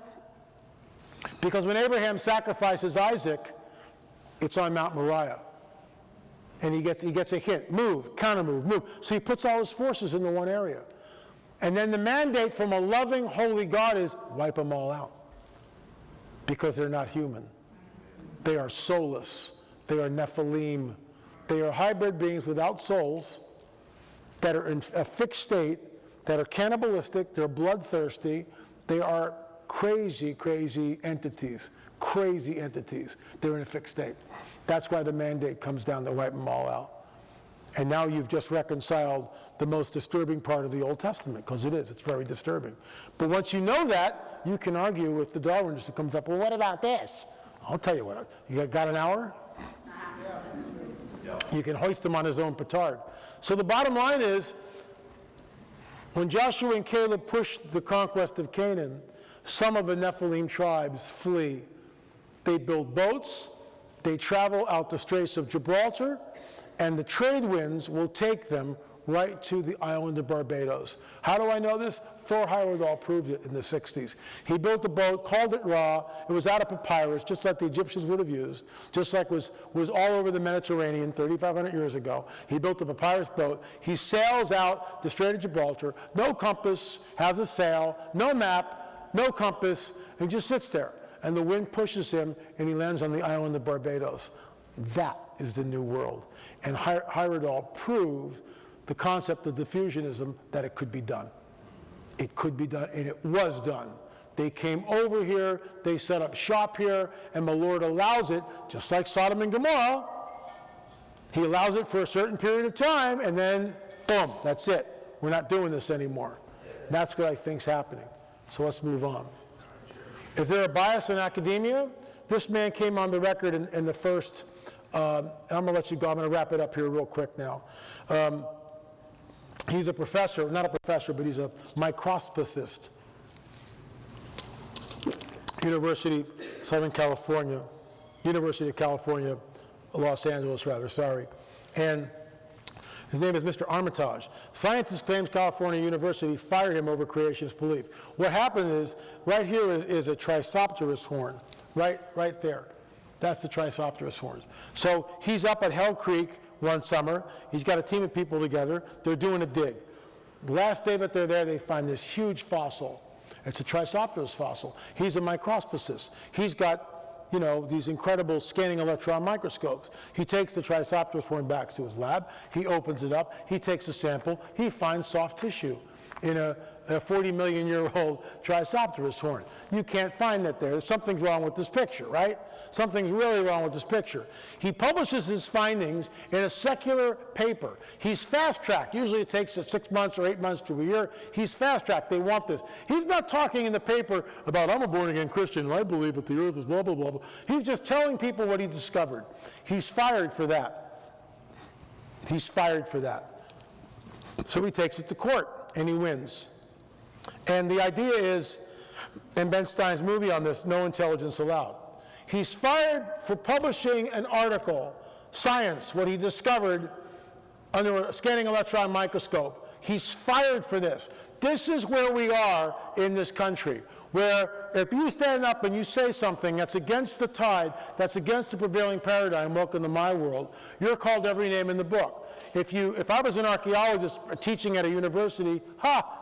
Because when Abraham sacrifices Isaac, it's on Mount Moriah. And he gets a hint. Move, counter-move, move. So he puts all his forces into one area. And then the mandate from a loving, holy God is wipe them all out. Because they're not human. They are soulless. They are Nephilim. They are hybrid beings without souls that are in a fixed state, that are cannibalistic, they're bloodthirsty, they are crazy, crazy entities. Crazy entities. They're in a fixed state. That's why the mandate comes down to wipe them all out. And now you've just reconciled the most disturbing part of the Old Testament, because it is. It's very disturbing. But once you know that, you can argue with the Darwinist who comes up, well, what about this? I'll tell you what. You got an hour? You can hoist him on his own petard. So the bottom line is, when Joshua and Caleb pushed the conquest of Canaan, some of the Nephilim tribes flee. They build boats, they travel out the Straits of Gibraltar, and the trade winds will take them right to the island of Barbados. How do I know this? Thor Heyerdahl proved it in the 60s. He built a boat, called it Ra. It was out of papyrus, just like the Egyptians would have used, just like was all over the Mediterranean 3,500 years ago. He built a papyrus boat. He sails out the Strait of Gibraltar, no compass, has a sail, no map, no compass, and just sits there. And the wind pushes him, and he lands on the island of Barbados. That is the new world. And Heyerdahl proved the concept of diffusionism, that it could be done. It could be done, and it was done. They came over here, they set up shop here, and the Lord allows it, just like Sodom and Gomorrah. He allows it for a certain period of time, and then, boom, that's it. We're not doing this anymore. That's what I think's happening. So let's move on. Is there a bias in academia? This man came on the record in the first, I'm going to let you go. I'm going to wrap it up here real quick now. He's a professor, not a professor, but he's a microscopist. University of California, Los Angeles rather, sorry. And his name is Mr. Armitage. Scientist claims California University fired him over creationist belief. What happened is, right here is a Trisopterus horn, right there. That's the Trisopterus horns. So he's up at Hell Creek one summer. He's got a team of people together. They're doing a dig. The last day that they're there, they find this huge fossil. It's a Trisopterus fossil. He's a microscopist. He's got, you know, these incredible scanning electron microscopes. He takes the Trisopterus horn back to his lab. He opens it up. He takes a sample. He finds soft tissue in a 40-million-year-old Trisopterus horn. You can't find that there. Something's wrong with this picture, right? Something's really wrong with this picture. He publishes his findings in a secular paper. He's fast-tracked. Usually it takes 6 months or 8 months to a year. He's fast-tracked. They want this. He's not talking in the paper about, I'm a born-again Christian and I believe that the earth is blah, blah, blah, blah. He's just telling people what he discovered. He's fired for that. He's fired for that. So he takes it to court and he wins. And the idea is, and Ben Stein's movie on this, No Intelligence Allowed. He's fired for publishing an article, Science, what he discovered under a scanning electron microscope. He's fired for this. This is where we are in this country, where if you stand up and you say something that's against the tide, that's against the prevailing paradigm, welcome to my world, you're called every name in the book. If I was an archaeologist teaching at a university,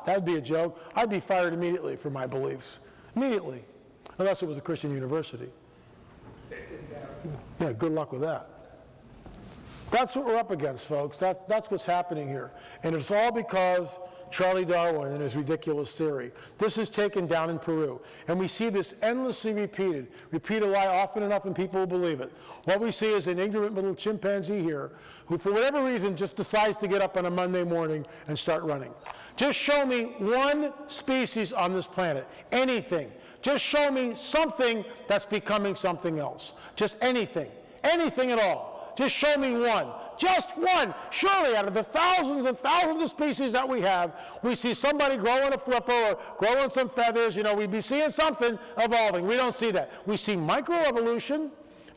that'd be a joke. I'd be fired immediately for my beliefs. Immediately. Unless it was a Christian university. Yeah, good luck with that. That's what we're up against, folks. That's what's happening here. And it's all because Charlie Darwin and his ridiculous theory. This is taken down in Peru. And we see this endlessly repeated. Repeat a lie often enough and people will believe it. What we see is an ignorant little chimpanzee here who, for whatever reason, just decides to get up on a Monday morning and start running. Just show me one species on this planet. Anything. Just show me something that's becoming something else. Just anything. Anything at all. Just show me one. Just one. Surely out of the thousands and thousands of species that we have, we see somebody growing a flipper or growing some feathers. You know, we'd be seeing something evolving. We don't see that. We see microevolution.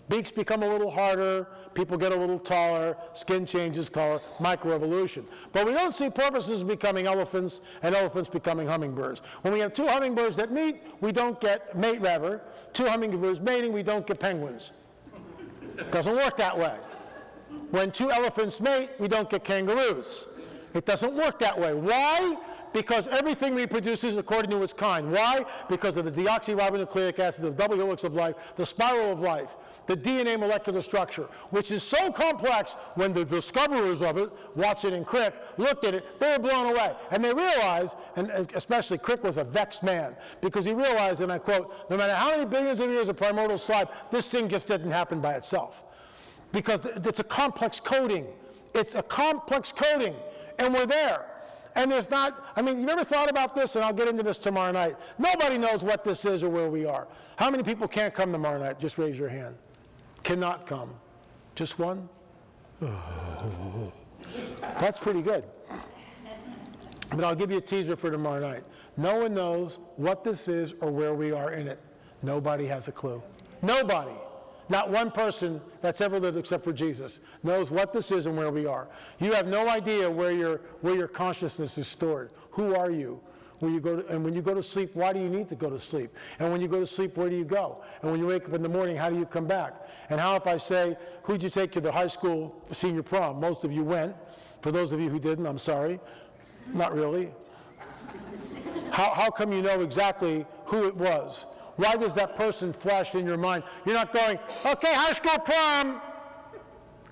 Beaks become a little harder. People get a little taller. Skin changes color. Microevolution. But we don't see porpoises becoming elephants and elephants becoming hummingbirds. When we have two hummingbirds that mate rather. Two hummingbirds mating, we don't get penguins. Doesn't work that way. When two elephants mate, we don't get kangaroos. It doesn't work that way. Why? Because everything reproduces according to its kind. Why? Because of the deoxyribonucleic acid, the double helix of life, the spiral of life, the DNA molecular structure, which is so complex. When the discoverers of it, Watson and Crick, looked at it, they were blown away. And they realized, and especially Crick was a vexed man, because he realized, and I quote, no matter how many billions of years of primordial slide, this thing just didn't happen by itself. Because it's a complex coding. It's a complex coding, and we're there. And there's not, I mean, you've ever thought about this, and I'll get into this tomorrow night. Nobody knows what this is or where we are. How many people can't come tomorrow night? Just raise your hand. Cannot come. Just one? That's pretty good. But I'll give you a teaser for tomorrow night. No one knows what this is or where we are in it. Nobody has a clue. Nobody. Not one person that's ever lived except for Jesus knows what this is and where we are. You have no idea where your consciousness is stored. Who are you? And when you go to sleep, why do you need to go to sleep? And when you go to sleep, where do you go? And when you wake up in the morning, how do you come back? And how if I say, who'd you take to the high school senior prom? Most of you went. For those of you who didn't, I'm sorry. Not really. How come you know exactly who it was? Why does that person flash in your mind? You're not going, okay, high school prom,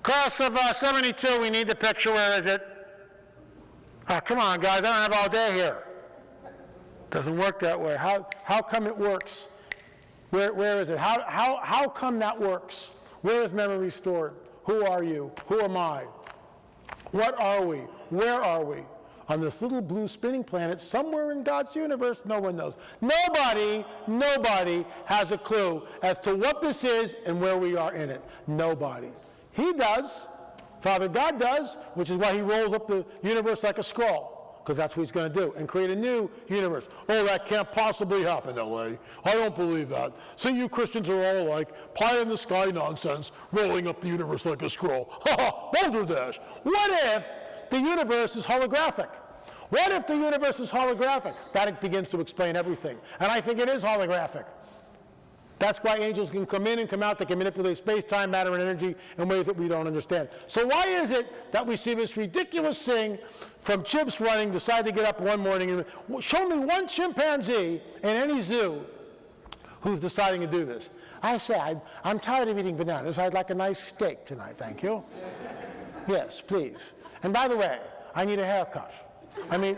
class of 72, we need the picture, where is it? Oh, come on, guys, I don't have all day here. Doesn't work that way. How come it works? Where is it? How come that works? Where is memory stored? Who are you? Who am I? What are we? Where are we? On this little blue spinning planet, somewhere in God's universe, no one knows. Nobody has a clue as to what this is and where we are in it. Nobody. He does. Father God does, which is why he rolls up the universe like a scroll. because that's what he's going to do, and create a new universe. Oh, that can't possibly happen, L.A. I don't believe that. See, you Christians are all like pie in the sky nonsense, rolling up the universe like a scroll. Ha ha, balderdash. What if the universe is holographic? What if the universe is holographic? That begins to explain everything. And I think it is holographic. That's why angels can come in and come out. They can manipulate space, time, matter, and energy in ways that we don't understand. So why is it that we see this ridiculous thing from chimps running, decide to get up one morning and show me one chimpanzee in any zoo who's deciding to do this? I say, I'm tired of eating bananas. I'd like a nice steak tonight, thank you. Yes, please. And by the way, I need a haircut. I mean,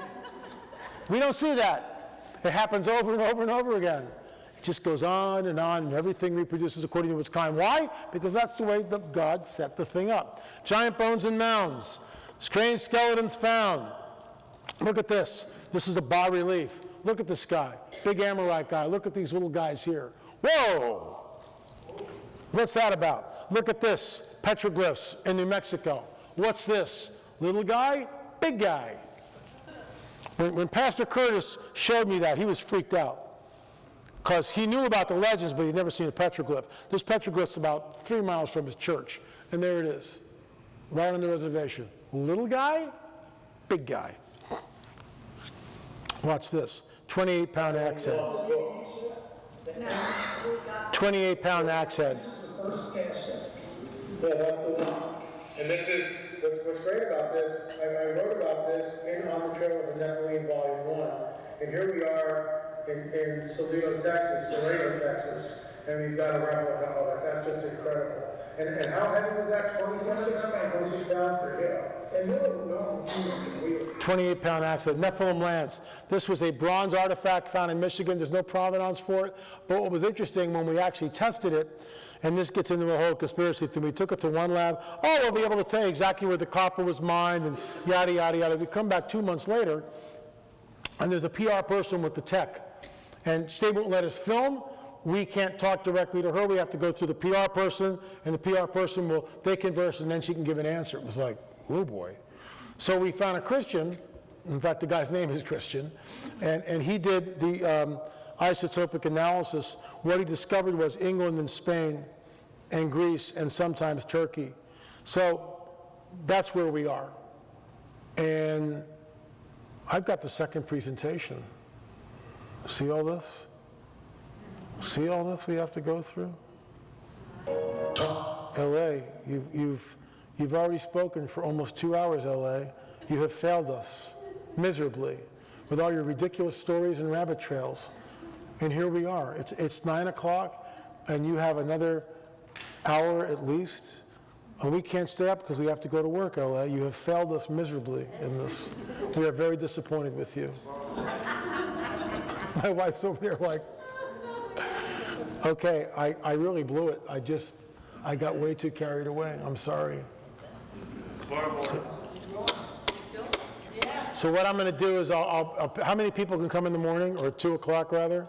we don't see that. It happens over and over and over again. It just goes on, and everything reproduces according to its kind. Why? Because that's the way that God set the thing up. Giant bones and mounds. Strange skeletons found. Look at this. This is a bas-relief. Look at this guy. Big Amorite guy. Look at these little guys here. Whoa! What's that about? Look at this. Petroglyphs in New Mexico. What's this? Little guy? Big guy. When Pastor Curtis showed me that, he was freaked out. Because he knew about the legends, but he'd never seen a petroglyph. This petroglyph's about 3 miles from his church. And there it is, right on the reservation. Little guy, big guy. Watch this, 28-pound axe head. 28-pound axe head. Yeah, that's the one. And this is, what's great about this, I wrote about this in On the Trail of the Nephilim, Volume 1. And here we are in Salino, Texas, and we've got a replica of it. That's just incredible. And how heavy was that? 26 pounds? Yeah. And no. 28-pound axe head, Nephilim lance. This was a bronze artifact found in Michigan. There's no provenance for it. But what was interesting when we actually tested it, and this gets into the whole conspiracy thing, we took it to one lab. Oh, we'll be able to tell you exactly where the copper was mined and yada, yada, yada. We come back 2 months later, and there's a PR person with the tech. And they won't let us film. We can't talk directly to her. We have to go through the PR person, and the PR person they converse, and then she can give an answer. It was like, oh boy. So we found a Christian. In fact, the guy's name is Christian. And he did the isotopic analysis. What he discovered was England and Spain and Greece and sometimes Turkey. So that's where we are. And I've got the second presentation. See all this? See all this we have to go through? L.A., you've already spoken for almost 2 hours, L.A. You have failed us miserably with all your ridiculous stories and rabbit trails. And here we are. It's 9 o'clock, and you have another hour at least. And we can't stay up because we have to go to work, L.A. You have failed us miserably in this. We are very disappointed with you. My wife's over there like, okay, I really blew it. I got way too carried away. I'm sorry. So what I'm going to do is, how many people can come in the morning, or 2 o'clock rather?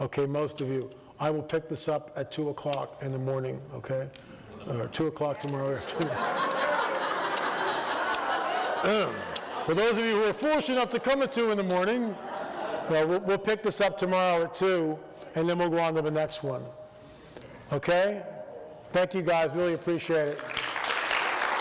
Okay, most of you. I will pick this up at 2 o'clock in the morning, okay? 2 o'clock tomorrow afternoon. For those of you who are fortunate enough to come at 2 in the morning, well, we'll pick this up tomorrow at 2, and then we'll go on to the next one. Okay? Thank you guys, really appreciate it.